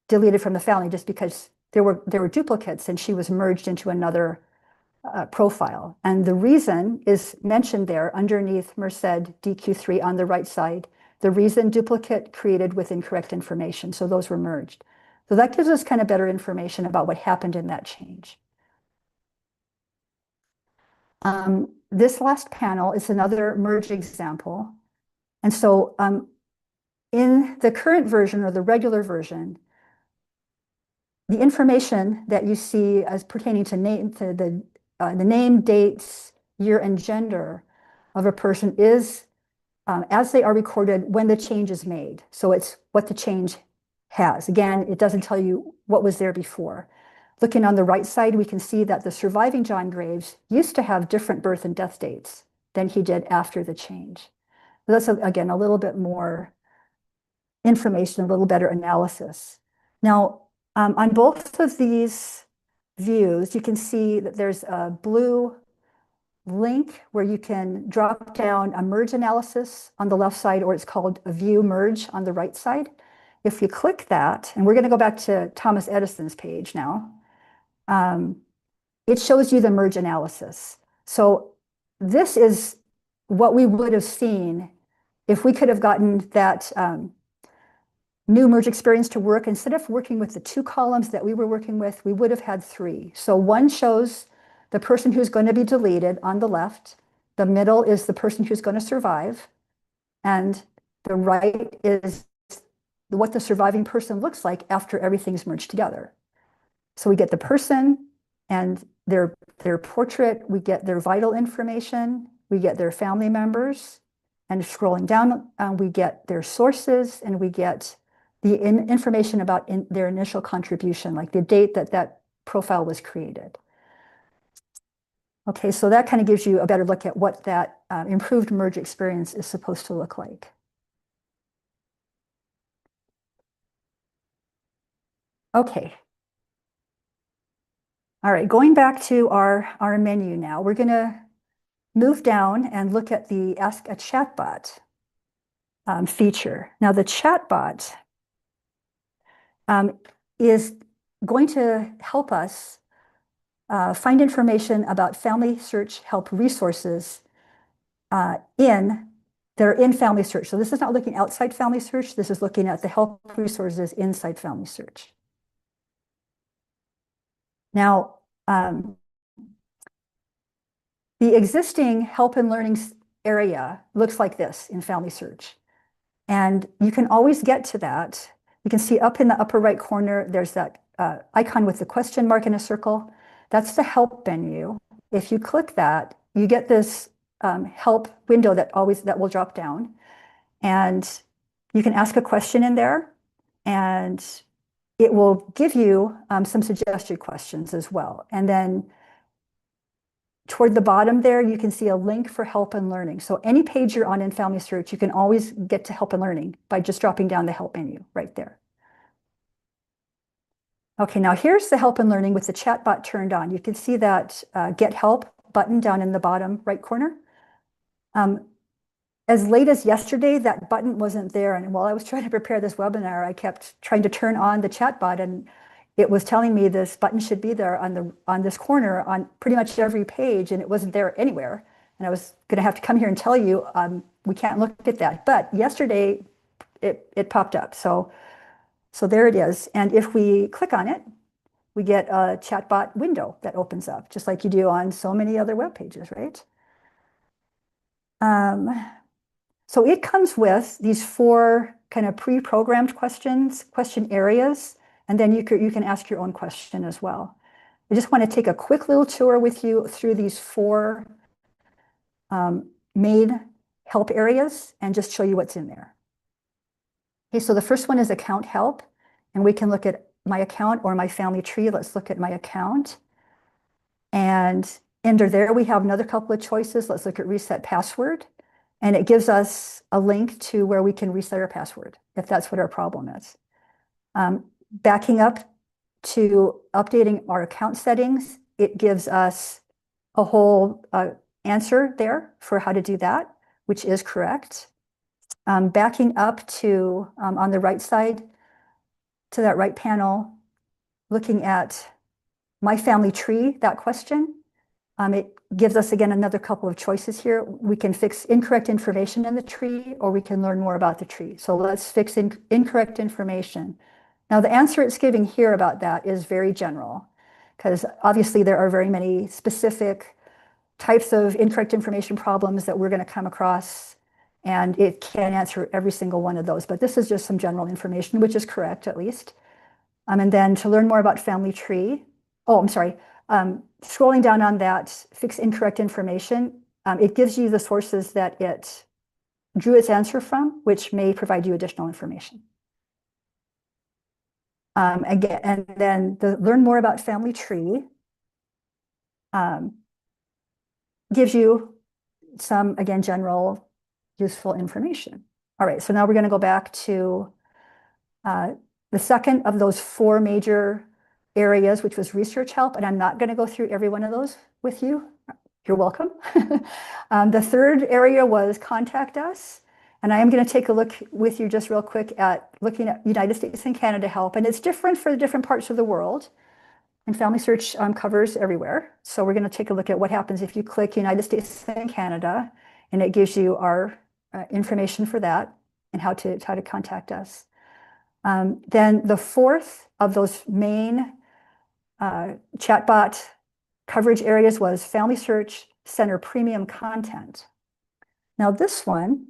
Speaker 2: deleted from the family just because there were duplicates and she was merged into another profile. And the reason is mentioned there underneath Merced DQ3 on the right side. The reason duplicate created with incorrect information. So those were merged. So that gives us kind of better information about what happened in that change. This last panel is another merge example. And so in the current version or the regular version, the information that you see as pertaining to the name, dates, year, and gender of a person is as they are recorded when the change is made. So it's what the change has. Again, it doesn't tell you what was there before. Looking on the right side, we can see that the surviving John Graves used to have different birth and death dates than he did after the change. So that's, again, a little bit more information, a little better analysis. Now, on both of these views, you can see that there's a blue link where you can drop down a merge analysis on the left side, or it's called a view merge on the right side. If you click that, and we're going to go back to Thomas Edison's page now, it shows you the merge analysis. So this is what we would have seen if we could have gotten that new merge experience to work. Instead of working with the 2 columns that we were working with, we would have had 3. So one shows the person who's going to be deleted on the left. The middle is the person who's going to survive. And the right is what the surviving person looks like after everything's merged together. So we get the person and their portrait, we get their vital information, we get their family members, and scrolling down, we get their sources, and we get the information about their initial contribution, like the date that that profile was created. Okay, so that kind of gives you a better look at what that improved merge experience is supposed to look like. Okay. All right, going back to our menu now, we're going to move down and look at the Ask a Chatbot feature. Now, the chatbot is going to help us find information about family search help resources that are in Family Search. So this is not looking outside Family Search. This is looking at the help resources inside Family Search. Now, the existing help and learning area looks like this in Family Search. And you can always get to that. You can see up in the upper right corner, there's that icon with the question mark in a circle. That's the help menu. If you click that, you get this help window that will drop down. And you can ask a question in there, and it will give you some suggested questions as well. And then toward the bottom there, you can see a link for help and learning. So any page you're on in Family Search, you can always get to help and learning by just dropping down the help menu right there. Okay, now here's the help and learning with the chatbot turned on. You can see that get help button down in the bottom right corner. As late as yesterday, that button wasn't there. And while I was trying to prepare this webinar, I kept trying to turn on the chatbot, and it was telling me this button should be there on this corner on pretty much every page, and it wasn't there anywhere. And I was going to have to come here and tell you we can't look at that. But yesterday, it popped up. So there it is. And if we click on it, we get a chatbot window that opens up, just like you do on so many other web pages, right? So it comes with these 4 kind of pre-programmed question areas, and then you can ask your own question as well. I just want to take a quick little tour with you through these 4 main help areas and just show you what's in there. Okay, so the first one is account help, and we can look at my account or my family tree. Let's look at my account. And under there, we have another couple of choices. Let's look at reset password. And it gives us a link to where we can reset our password, if that's what our problem is. Backing up to updating our account settings, it gives us a whole answer there for how to do that, which is correct. Backing up to, on the right side, to that right panel, looking at my family tree, that question, it gives us again another couple of choices here. We can fix incorrect information in the tree, or we can learn more about the tree. So let's fix incorrect information. Now, the answer it's giving here about that is very general, because obviously there are very many specific types of incorrect information problems that we're going to come across, and it can't answer every single one of those. But this is just some general information, which is correct at least. And then to learn more about family tree, oh, I'm sorry, scrolling down on that, fix incorrect information, it gives you the sources that it drew its answer from, which may provide you additional information. Again, and then the learn more about family tree gives you some, again, general useful information. All right, so now we're going to go back to the second of those four major areas, which was research help, and I'm not going to go through every one of those with you. You're welcome. The third area was contact us, and I am going to take a look with you just real quick at looking at United States and Canada help, and it's different for the different parts of the world, and FamilySearch covers everywhere. So we're going to take a look at what happens if you click United States and Canada, and it gives you our information for that and how to contact us. Then the fourth of those main chatbot coverage areas was FamilySearch Center premium content. Now this one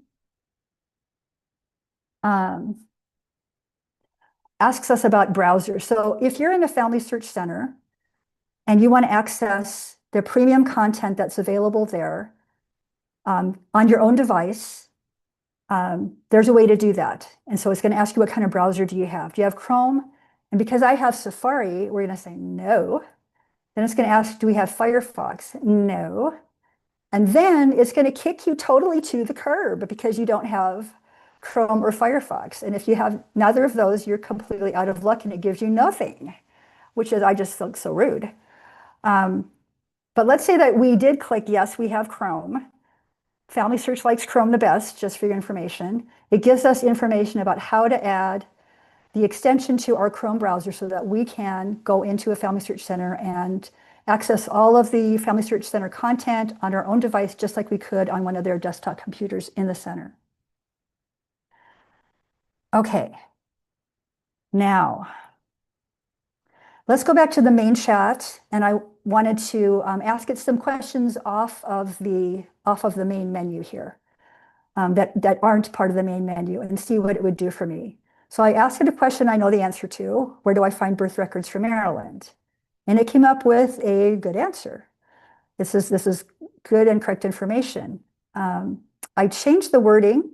Speaker 2: asks us about browsers. So if you're in a FamilySearch Center and you want to access the premium content that's available there on your own device, there's a way to do that. And so it's going to ask you, what kind of browser do you have? Do you have Chrome? And because I have Safari, we're going to say no. Then it's going to ask, do we have Firefox? No. And then it's going to kick you totally to the curb because you don't have Chrome or Firefox. And if you have neither of those, you're completely out of luck and it gives you nothing, which is, I just feel so rude. But let's say that we did click, yes, we have Chrome. FamilySearch likes Chrome the best, just for your information. It gives us information about how to add the extension to our Chrome browser so that we can go into a FamilySearch Center and access all of the FamilySearch Center content on our own device, just like we could on one of their desktop computers in the center. Okay, now let's go back to the main chat, and I wanted to ask it some questions off of the main menu here that aren't part of the main menu and see what it would do for me. So I asked it a question I know the answer to: where do I find birth records for Maryland? And it came up with a good answer. This is good and correct information. I changed the wording.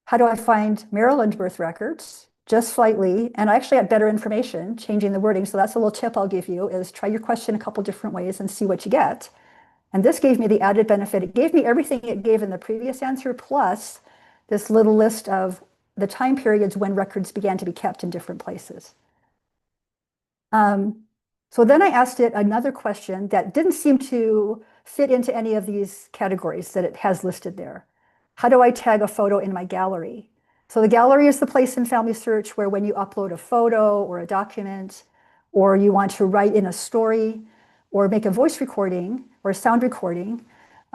Speaker 2: How do I find Maryland birth records? Just slightly, and I actually had better information changing the wording. So that's a little tip I'll give you, is try your question a couple different ways and see what you get. And this gave me the added benefit. It gave me everything it gave in the previous answer, plus this little list of the time periods when records began to be kept in different places. So then I asked it another question that didn't seem to fit into any of these categories that it has listed there. How do I tag a photo in my gallery? So the gallery is the place in FamilySearch where when you upload a photo or a document, or you want to write in a story, or make a voice recording or a sound recording,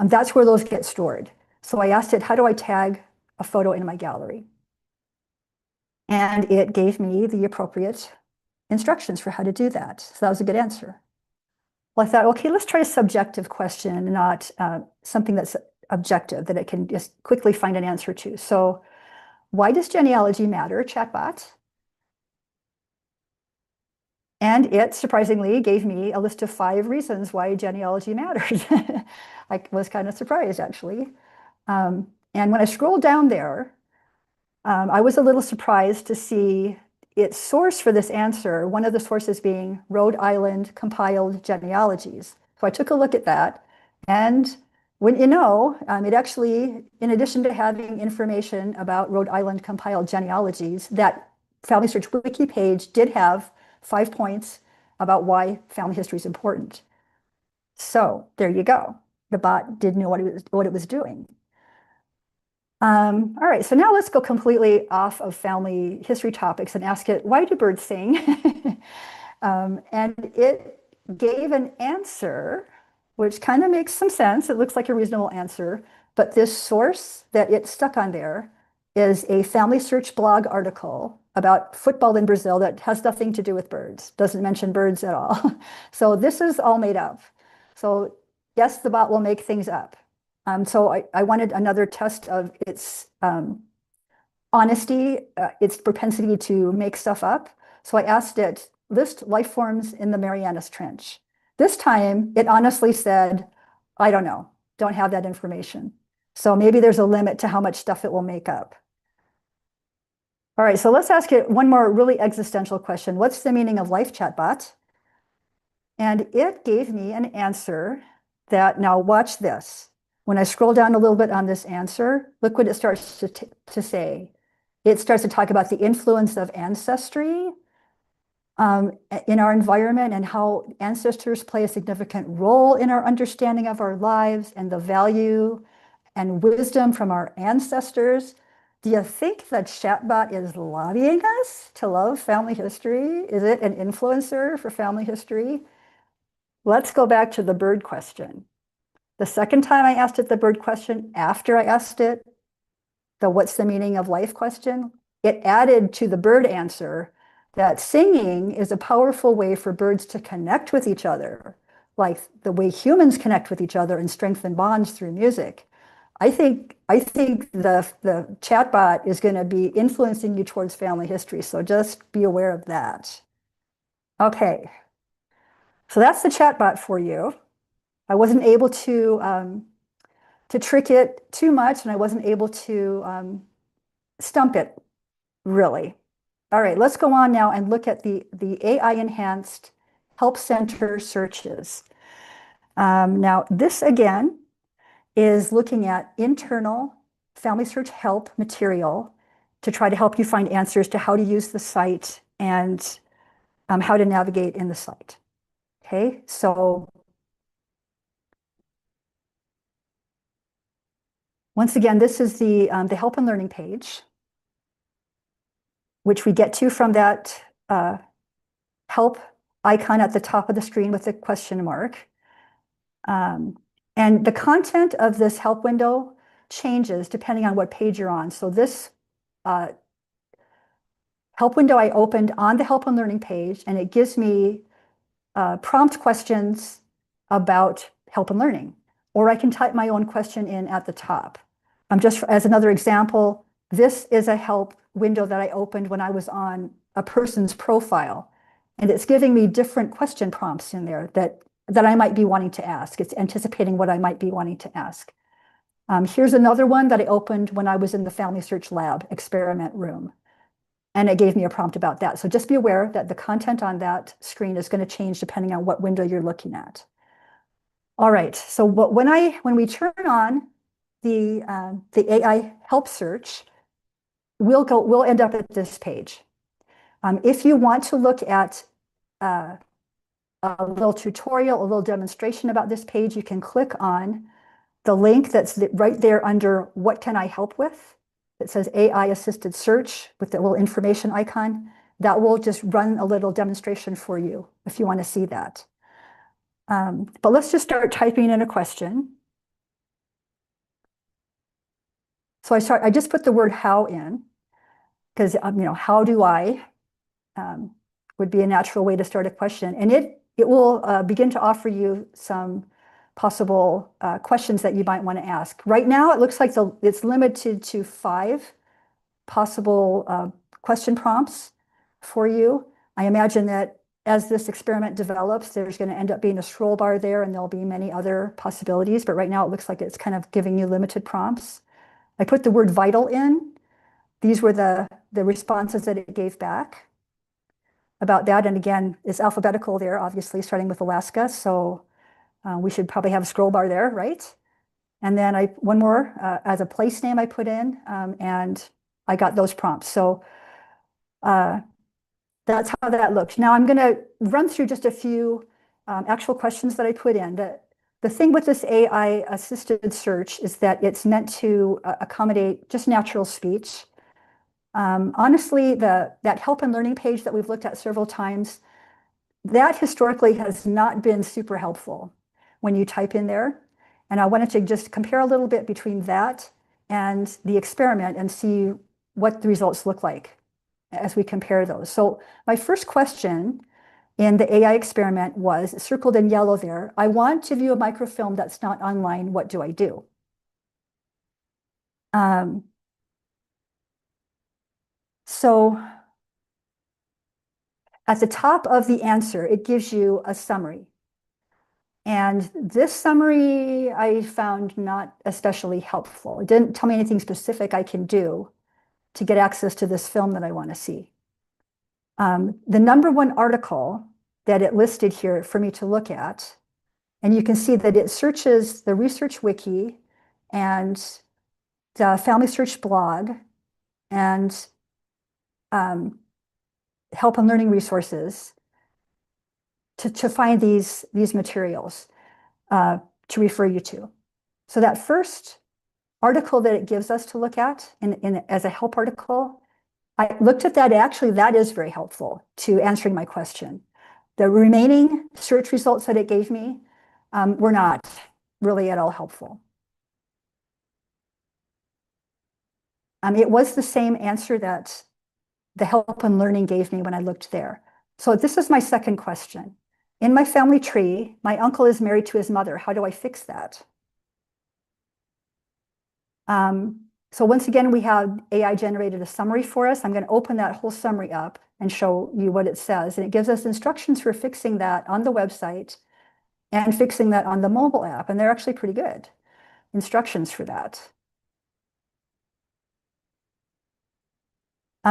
Speaker 2: that's where those get stored. So I asked it, how do I tag a photo in my gallery? And it gave me the appropriate instructions for how to do that. So that was a good answer. Well, I thought, okay, let's try a subjective question, not something that's objective, that it can just quickly find an answer to. So why does genealogy matter, chatbot? And it surprisingly gave me a list of 5 reasons why genealogy matters. I was kind of surprised, actually. And when I scrolled down there, I was a little surprised to see its source for this answer, one of the sources being Rhode Island compiled genealogies. So I took a look at that, and wouldn't you know, it actually, in addition to having information about Rhode Island compiled genealogies, that FamilySearch wiki page did have 5 points about why family history is important. So there you go. The bot did know what it was doing. All right, so now let's go completely off of family history topics and ask it, why do birds sing? And it gave an answer, which kind of makes some sense. It looks like a reasonable answer, but this source that it stuck on there is a FamilySearch blog article about football in Brazil that has nothing to do with birds, doesn't mention birds at all. So this is all made up. So yes, the bot will make things up. So I wanted another test of its honesty, its propensity to make stuff up. So I asked it, list life forms in the Marianas Trench. This time, it honestly said, I don't know, don't have that information. So maybe there's a limit to how much stuff it will make up. All right, so let's ask it one more really existential question. What's the meaning of life, chatbot? And it gave me an answer that, now watch this. When I scroll down a little bit on this answer, look what it starts to say. It starts to talk about the influence of ancestry in our environment and how ancestors play a significant role in our understanding of our lives and the value and wisdom from our ancestors. Do you think that chatbot is lobbying us to love family history? Is it an influencer for family history? Let's go back to the bird question. The second time I asked it the bird question, after I asked it the what's the meaning of life question, it added to the bird answer that singing is a powerful way for birds to connect with each other, like the way humans connect with each other and strengthen bonds through music. I think the chatbot is going to be influencing you towards family history, so just be aware of that. Okay, so that's the chatbot for you. I wasn't able to trick it too much, and I wasn't able to stump it, really. All right, let's go on now and look at the AI-enhanced help center searches. Now, this again is looking at internal FamilySearch help material to try to help you find answers to how to use the site and how to navigate in the site. Okay, so once again, this is the help and learning page, which we get to from that help icon at the top of the screen with the question mark. And the content of this help window changes depending on what page you're on. So this help window I opened on the help and learning page, and it gives me prompt questions about help and learning, or I can type my own question in at the top. Just as another example, this is a help window that I opened when I was on a person's profile, and it's giving me different question prompts in there that I might be wanting to ask. It's anticipating what I might be wanting to ask. Here's another one that I opened when I was in the FamilySearch lab experiment room, and it gave me a prompt about that. So just be aware that the content on that screen is going to change depending on what window you're looking at. All right, so when we turn on the AI help search, we'll end up at this page. If you want to look at a little tutorial, a little demonstration about this page, you can click on the link that's right there under what can I help with? It says AI assisted search with the little information icon. That will just run a little demonstration for you if you want to see that. But let's just start typing in a question. So I just put the word how in because how do I would be a natural way to start a question, and it will begin to offer you some possible questions that you might want to ask. Right now, it looks like it's limited to 5 possible question prompts for you. I imagine that as this experiment develops, there's going to end up being a scroll bar there, and there'll be many other possibilities. But right now, it looks like it's kind of giving you limited prompts. I put the word vital in. These were the responses that it gave back about that. And again, it's alphabetical there, obviously, starting with Alaska. So we should probably have a scroll bar there, right? And then one more as a place name I put in, and I got those prompts. So that's how that looks. Now I'm going to run through just a few actual questions that I put in. The the thing with this AI assisted search is that it's meant to accommodate just natural speech. Honestly, that help and learning page that we've looked at several times, that historically has not been super helpful when you type in there. And I wanted to just compare a little bit between that and the experiment and see what the results look like as we compare those. So my first question in the AI experiment was circled in yellow there. I want to view a microfilm that's not online. What do I do? So at the top of the answer, it gives you a summary. And this summary I found not especially helpful. It didn't tell me anything specific I can do to get access to this film that I want to see. The number one article that it listed here for me to look at, and you can see that it searches the research wiki and the FamilySearch blog and help and learning resources to find these materials to refer you to. So that first article that it gives us to look at as a help article, I looked at that. Actually, that is very helpful to answering my question. The remaining search results that it gave me were not really at all helpful. It was the same answer that the help and learning gave me when I looked there. So this is my second question. In my family tree, my uncle is married to his mother. How do I fix that? So once again, we have AI generated a summary for us. I'm going to open that whole summary up and show you what it says. And it gives us instructions for fixing that on the website and fixing that on the mobile app. And they're actually pretty good instructions for that.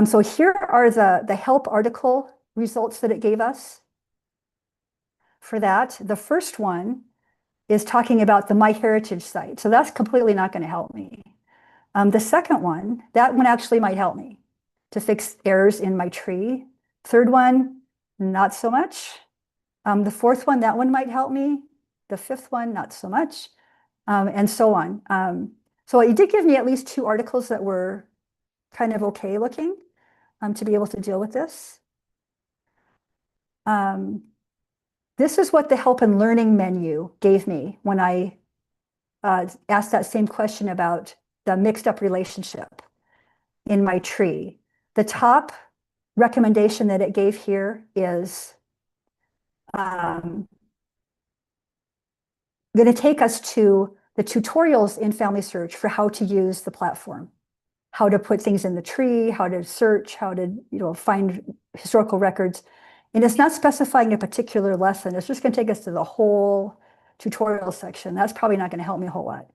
Speaker 2: So here are the help article results that it gave us for that. The first one is talking about the MyHeritage site. So that's completely not going to help me. The second one, that one actually might help me to fix errors in my tree. Third one, not so much. The fourth one, that one might help me. The fifth one, not so much, and so on. So it did give me at least 2 articles that were kind of okay looking to be able to deal with this. This is what the help and learning menu gave me when I asked that same question about the mixed up relationship in my tree. The top recommendation that it gave here is going to take us to the tutorials in FamilySearch for how to use the platform, how to put things in the tree, how to search, how to find historical records. And it's not specifying a particular lesson. It's just going to take us to the whole tutorial section. That's probably not going to help me a whole lot.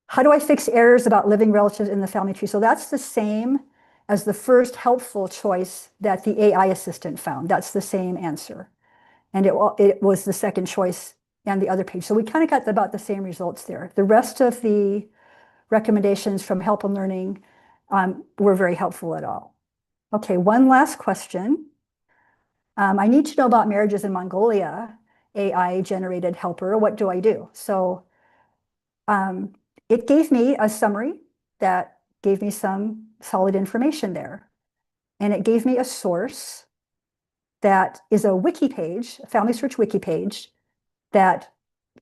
Speaker 2: How do I fix errors about living relatives in the family tree? So that's the same as the first helpful choice that the AI assistant found. That's the same answer. And it was the second choice and the other page. So we kind of got about the same results there. The rest of the recommendations from help and learning were very helpful at all. Okay, one last question. I need to know about marriages in Mongolia, AI generated helper. What do I do? So it gave me a summary that gave me some solid information there. And it gave me a source that is a wiki page, a FamilySearch wiki page that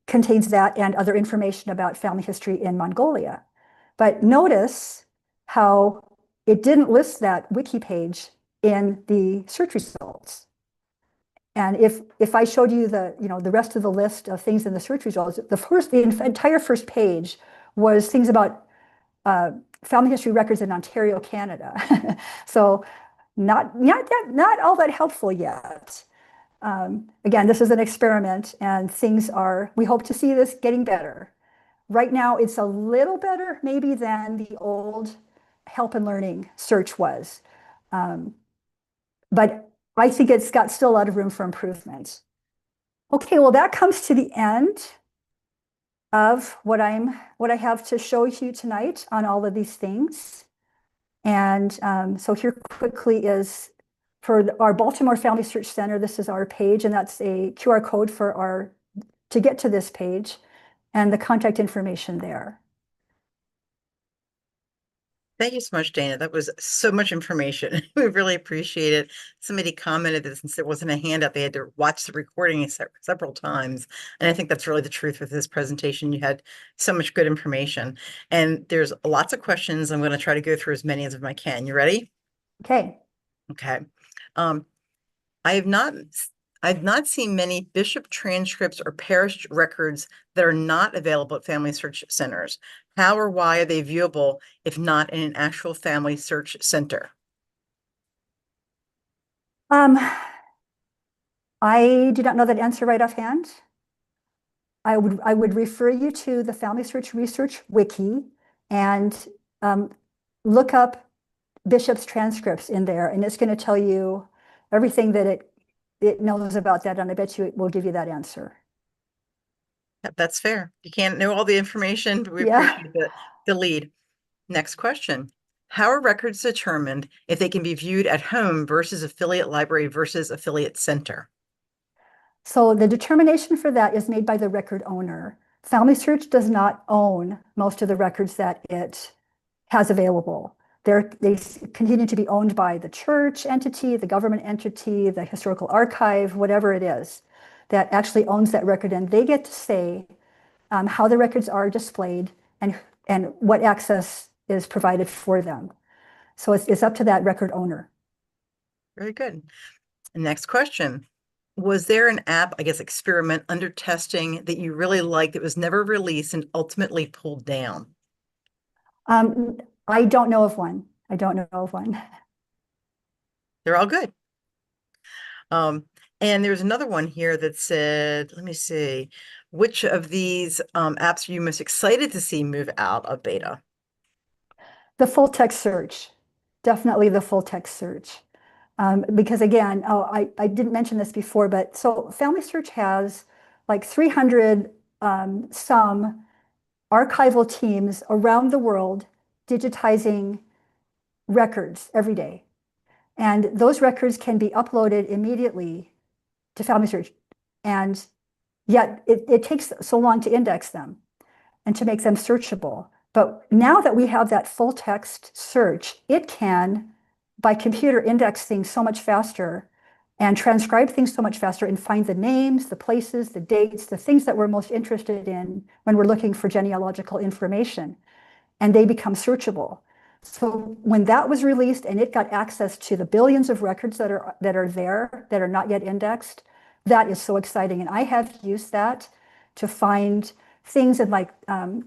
Speaker 2: contains that and other information about family history in Mongolia. But notice how it didn't list that wiki page in the search results. And if I showed you the rest of the list of things in the search results, the entire first page was things about family history records in Ontario, Canada. So not all that helpful yet. Again, this is an experiment, and we hope to see this getting better. Right now, it's a little better maybe than the old help and learning search was. But I think it's got still a lot of room for improvement. Okay, well, that comes to the end of what I have to show you tonight on all of these things. And so here quickly is for our Baltimore Family Search Center. This is our page, and that's a QR code for our to get to this page and the contact information there.
Speaker 1: Thank you so much, Dana. That was so much information. We really appreciate it. Somebody commented that since there wasn't a handout, they had to watch the recording several times. And I think that's really the truth with this presentation. You had so much good information. And there's lots of questions. I'm going to try to go through as many as I can. You ready?
Speaker 2: Okay.
Speaker 1: Okay. Um, I have not I've not seen many bishop transcripts or parish records that are not available at family search centers. How or why are they viewable if not in an actual family search center?
Speaker 2: I do not know that answer right offhand. I would refer you to the Family Search Research Wiki and look up Bishop's transcripts in there, and it's going to tell you everything that it knows about that, and I bet you it will give you that answer.
Speaker 1: That's fair. You can't know all the information, but we
Speaker 2: Yeah.
Speaker 1: appreciate the lead. Next question. How are records determined if they can be viewed at home versus affiliate library versus affiliate center?
Speaker 2: So the determination for that is made by the record owner. Family Search does not own most of the records that it has available. They continue to be owned by the church entity, the government entity, the historical archive, whatever it is that actually owns that record. And they get to say how the records are displayed and what access is provided for them. So it's up to that record owner.
Speaker 1: Very good. Next question. Was there an app, I guess, experiment under testing that you really liked that was never released and ultimately pulled down?
Speaker 2: I don't know of one. I don't know of one.
Speaker 1: They're all good. And there's another one here that said, let me see, which of these apps are you most excited to see move out of beta?
Speaker 2: The full text search, definitely the full text search. Because again, I didn't mention this before, but so Family Search has like 300 some archival teams around the world digitizing records every day. And those records can be uploaded immediately to Family Search. And yet it takes so long to index them and to make them searchable. But now that we have that full text search, it can, by computer, index things so much faster and transcribe things so much faster and find the names, the places, the dates, the things that we're most interested in when we're looking for genealogical information, and they become searchable. So when that was released and it got access to the billions of records that are there that are not yet indexed, that is so exciting. And I have used that to find things in like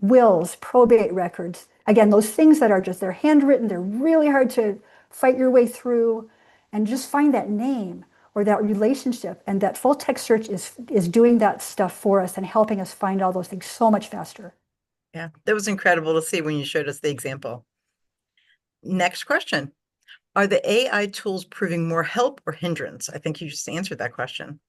Speaker 2: wills, probate records. Again, those things that are just, they're handwritten, they're really hard to fight your way through, and just find that name or that relationship. And that full text search is doing that stuff for us and helping us find all those things so much faster.
Speaker 1: Yeah, that was incredible to see when you showed us the example. Next question. Are the AI tools proving more help or hindrance? I think you just answered that question.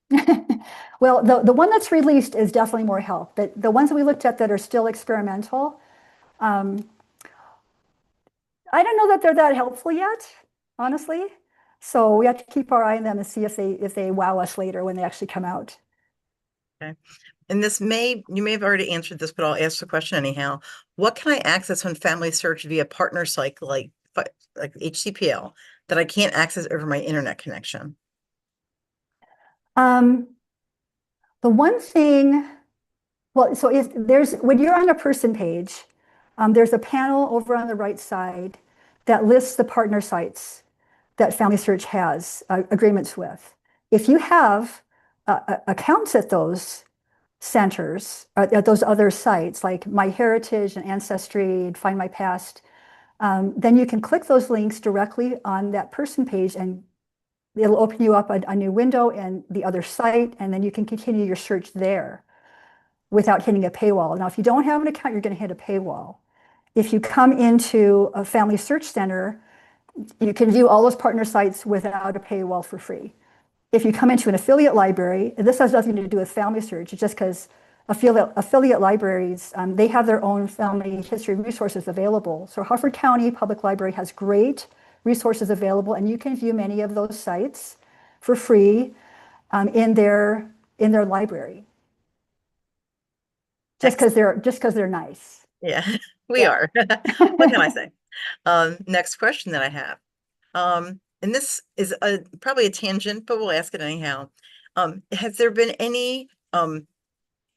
Speaker 2: Well, the one that's released is definitely more help, but the ones that we looked at that are still experimental, I don't know that they're that helpful yet, honestly. So we have to keep our eye on them and see if they wow us later when they actually come out.
Speaker 1: Okay. And you may have already answered this, but I'll ask the question anyhow. What can I access on Family Search via partner site like HCPL that I can't access over my internet connection?
Speaker 2: Um, the one thing, well, so if there's when you're on a person page, there's a panel over on the right side that lists the partner sites that Family Search has agreements with. If you have accounts at those centers, at those other sites like MyHeritage and Ancestry and Find My Past, then you can click those links directly on that person page and it'll open you up a new window and the other site, and then you can continue your search there without hitting a paywall. Now, if you don't have an account, you're going to hit a paywall. If you come into a Family Search Center, you can view all those partner sites without a paywall for free. If you come into an affiliate library, and this has nothing to do with Family Search, it's just because affiliate libraries, they have their own family history resources available. So Harford County Public Library has great resources available, and you can view many of those sites for free in their library.
Speaker 1: Excellent.
Speaker 2: just because they're nice.
Speaker 1: Yeah, we
Speaker 2: Yeah.
Speaker 1: are. What can I say? Next question that I have. And this is probably a tangent, but we'll ask it anyhow. Has there been any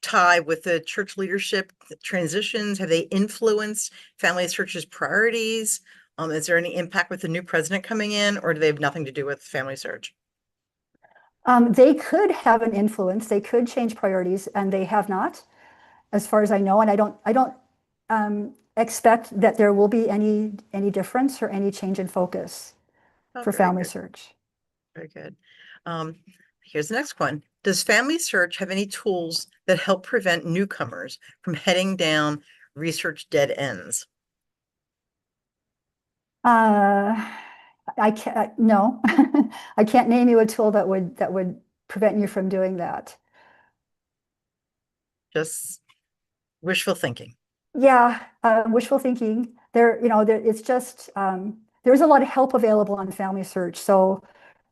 Speaker 1: tie with the church leadership transitions? Have they influenced Family Search's priorities? Is there any impact with the new president coming in, or do they have nothing to do with Family Search?
Speaker 2: They could have an influence. They could change priorities, and they have not, as far as I know. And I don't expect that there will be any difference or any change in focus
Speaker 1: Oh,
Speaker 2: for
Speaker 1: very
Speaker 2: Family
Speaker 1: good.
Speaker 2: Search.
Speaker 1: Very good. Um, Here's the next one. Does Family Search have any tools that help prevent newcomers from heading down research dead ends?
Speaker 2: Uh, I can't, no, I can't name you a tool that would prevent you from doing that.
Speaker 1: Just wishful thinking.
Speaker 2: Yeah, wishful thinking. It's just there's a lot of help available on Family Search. So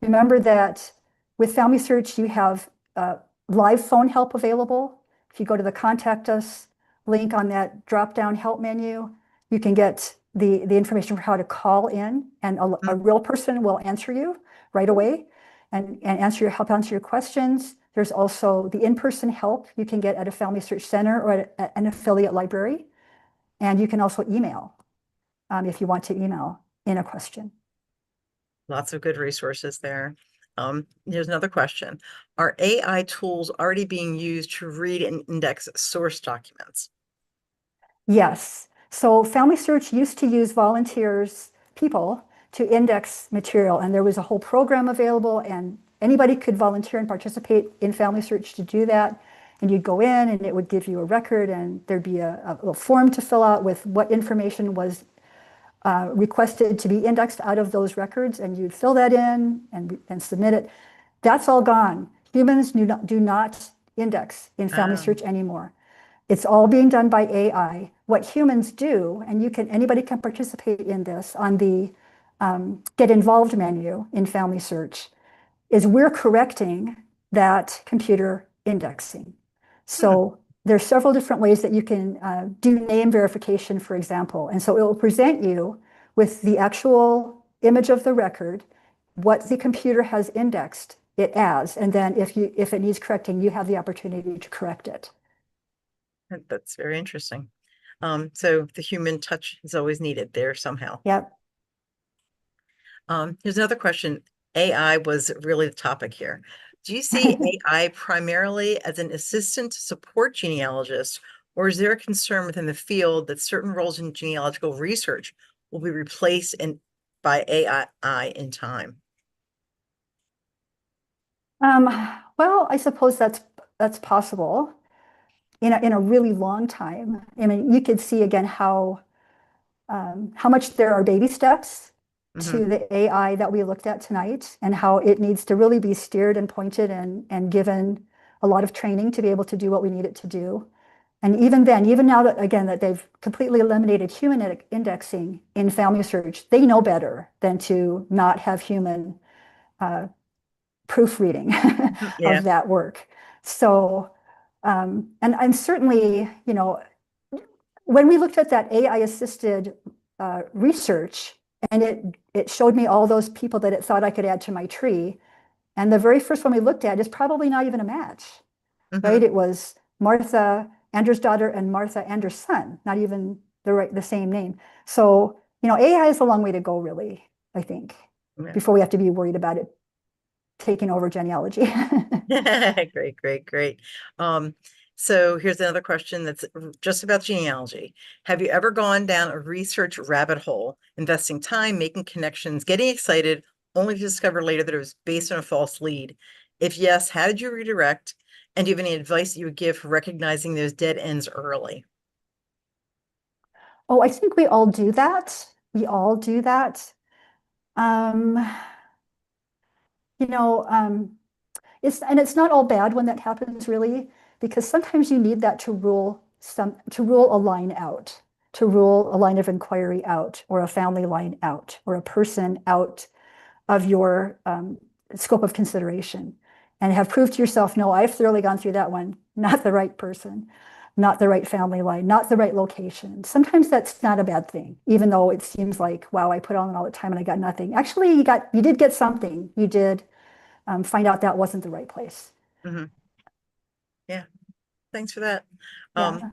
Speaker 2: remember that with Family Search, you have live phone help available. If you go to the Contact Us link on that drop-down help menu, you can get the information for how to call in, and a
Speaker 1: Mm.
Speaker 2: real person will answer you right away and help answer your questions. There's also the in-person help you can get at a Family Search Center or at an affiliate library. And you can also email if you want to email in a question.
Speaker 1: Lots of good resources there. Here's another question. Are AI tools already being used to read and index source documents?
Speaker 2: Yes. So Family Search used to use volunteers, people, to index material. And there was a whole program available, and anybody could volunteer and participate in Family Search to do that. And you'd go in and it would give you a record, and there'd be a little form to fill out with what information was requested to be indexed out of those records, and you'd fill that in and submit it. That's all gone. Humans do not index in Family
Speaker 1: Um,
Speaker 2: Search anymore. It's all being done by AI. What humans do, and anybody can participate in this on the Get Involved menu in Family Search, is we're correcting that computer indexing.
Speaker 1: hmm,
Speaker 2: So there's several different ways that you can do name verification, for example. And so it will present you with the actual image of the record, what the computer has indexed it as, and then if it needs correcting, you have the opportunity to correct it.
Speaker 1: that's very interesting. So the human touch is always needed there somehow.
Speaker 2: Yep.
Speaker 1: Here's another question. AI was really the topic here. Do you see AI primarily as an assistant to support genealogists, or is there a concern within the field that certain roles in genealogical research will be replaced by AI in time?
Speaker 2: Um, well, I suppose that's possible in a really long time. I mean, you could see again how much there are baby steps
Speaker 1: Hmm.
Speaker 2: to the AI that we looked at tonight, and how it needs to really be steered and pointed and given a lot of training to be able to do what we need it to do. And even then, even now that again that they've completely eliminated human indexing in Family Search, they know better than to not have human uh, proofreading
Speaker 1: Yeah.
Speaker 2: of that work. So, and certainly, when we looked at that AI assisted research, and it showed me all those people that it thought I could add to my tree. And the very first one we looked at is probably not even a match, right?
Speaker 1: Hmm.
Speaker 2: It was Martha Anders' daughter and Martha Anders' son, not even the same name. So, AI is a long way to go, really, I think,
Speaker 1: Yeah.
Speaker 2: before we have to be worried about it taking over genealogy.
Speaker 1: Great, great, great. Um, so here's another question that's just about genealogy. Have you ever gone down a research rabbit hole, investing time, making connections, getting excited, only to discover later that it was based on a false lead? If yes, how did you redirect? And do you have any advice that you would give for recognizing those dead ends early?
Speaker 2: Oh, I think we all do that. We all do that. Um, you know, it's not all bad when that happens, really, because sometimes you need that to rule a line out, to rule a line of inquiry out, or a family line out, or a person out of your scope of consideration, and have proved to yourself, no, I've thoroughly gone through that one, not the right person. not the right family line, not the right location. Sometimes that's not a bad thing, even though it seems like, wow, I put on all the time and I got nothing. Actually, you did get something. You did find out that wasn't the right place.
Speaker 1: Mhm. Yeah, thanks for that.
Speaker 2: Yeah.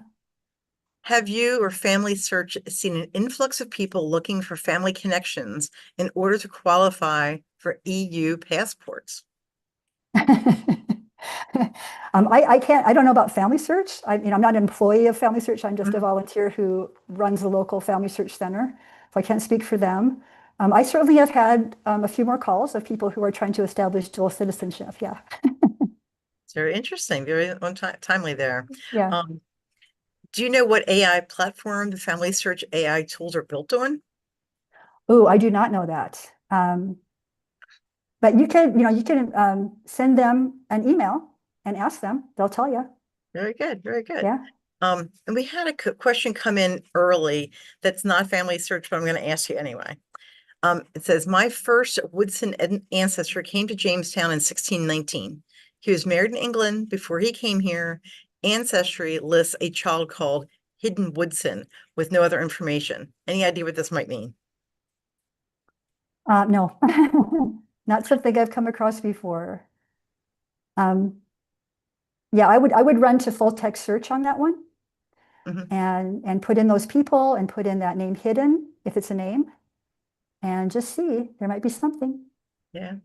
Speaker 1: Have you or Family Search seen an influx of people looking for family connections in order to qualify for EU passports?
Speaker 2: I don't know about Family Search. I'm not an employee of Family Search. I'm just a
Speaker 1: Mhm.
Speaker 2: volunteer who runs a local Family Search Center. So I can't speak for them. I certainly have had a few more calls of people who are trying to establish dual citizenship. Yeah.
Speaker 1: It's very interesting, very timely there.
Speaker 2: Yeah.
Speaker 1: Um, do you know what AI platform the Family Search AI tools are built on?
Speaker 2: Oh, I do not know that. But you can send them an email and ask them. They'll tell you.
Speaker 1: Very good, very good.
Speaker 2: Yeah.
Speaker 1: And we had a question come in early that's not Family Search, but I'm going to ask you anyway. It says, my first Woodson ancestor came to Jamestown in 1619. He was married in England before he came here. Ancestry lists a child called Hidden Woodson with no other information. Any idea what this might mean?
Speaker 2: No, not something I've come across before. Um, yeah, I would run to full text search on that one
Speaker 1: Mhm.
Speaker 2: and put in those people and put in that name hidden if it's a name and just see there might be something.
Speaker 1: Yeah,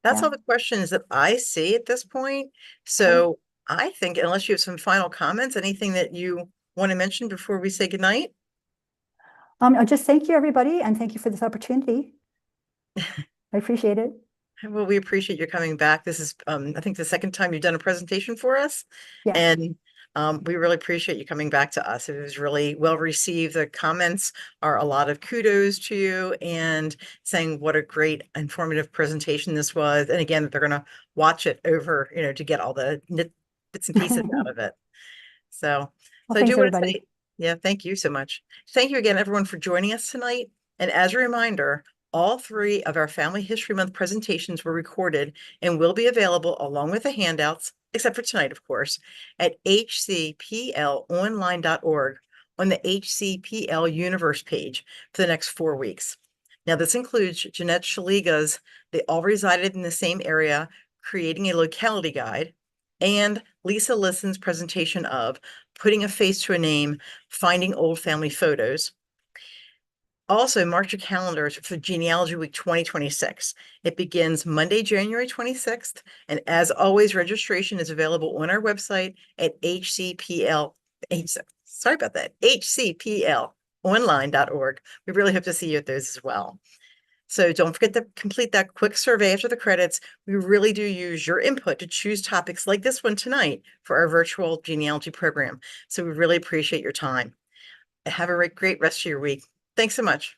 Speaker 1: that's
Speaker 2: Yeah.
Speaker 1: all the questions that I see at this point.
Speaker 2: Okay.
Speaker 1: So I think unless you have some final comments, anything that you want to mention before we say goodnight?
Speaker 2: I'll just thank you everybody and thank you for this opportunity. I appreciate it.
Speaker 1: Well, we appreciate you coming back. This is, I think, the second time you've done a presentation for us,
Speaker 2: Yeah.
Speaker 1: and we really appreciate you coming back to us. It was really well received. The comments are a lot of kudos to you and saying what a great informative presentation this was. And again, they're going to watch it over, to get all the bits and pieces out of it. So,
Speaker 2: Well,
Speaker 1: so I do
Speaker 2: thanks
Speaker 1: want to
Speaker 2: everybody.
Speaker 1: say, yeah, thank you so much. Thank you again, everyone, for joining us tonight. And as a reminder, all three of our Family History Month presentations were recorded and will be available along with the handouts, except for tonight, of course, at hcplonline.org on the HCPL Universe page for the next 4 weeks. Now, this includes Jeanette Shaliga's They All Resided in the Same Area, Creating a Locality Guide, and Lisa Liston's presentation of Putting a Face to a Name, Finding Old Family Photos. Also, mark your calendars for Genealogy Week 2026. It begins Monday, January 26th. And as always, registration is available on our website at sorry about that, hcplonline.org. We really hope to see you at those as well. So don't forget to complete that quick survey after the credits. We really do use your input to choose topics like this one tonight for our virtual genealogy program. So we really appreciate your time. Have a great rest of your week. Thanks so much.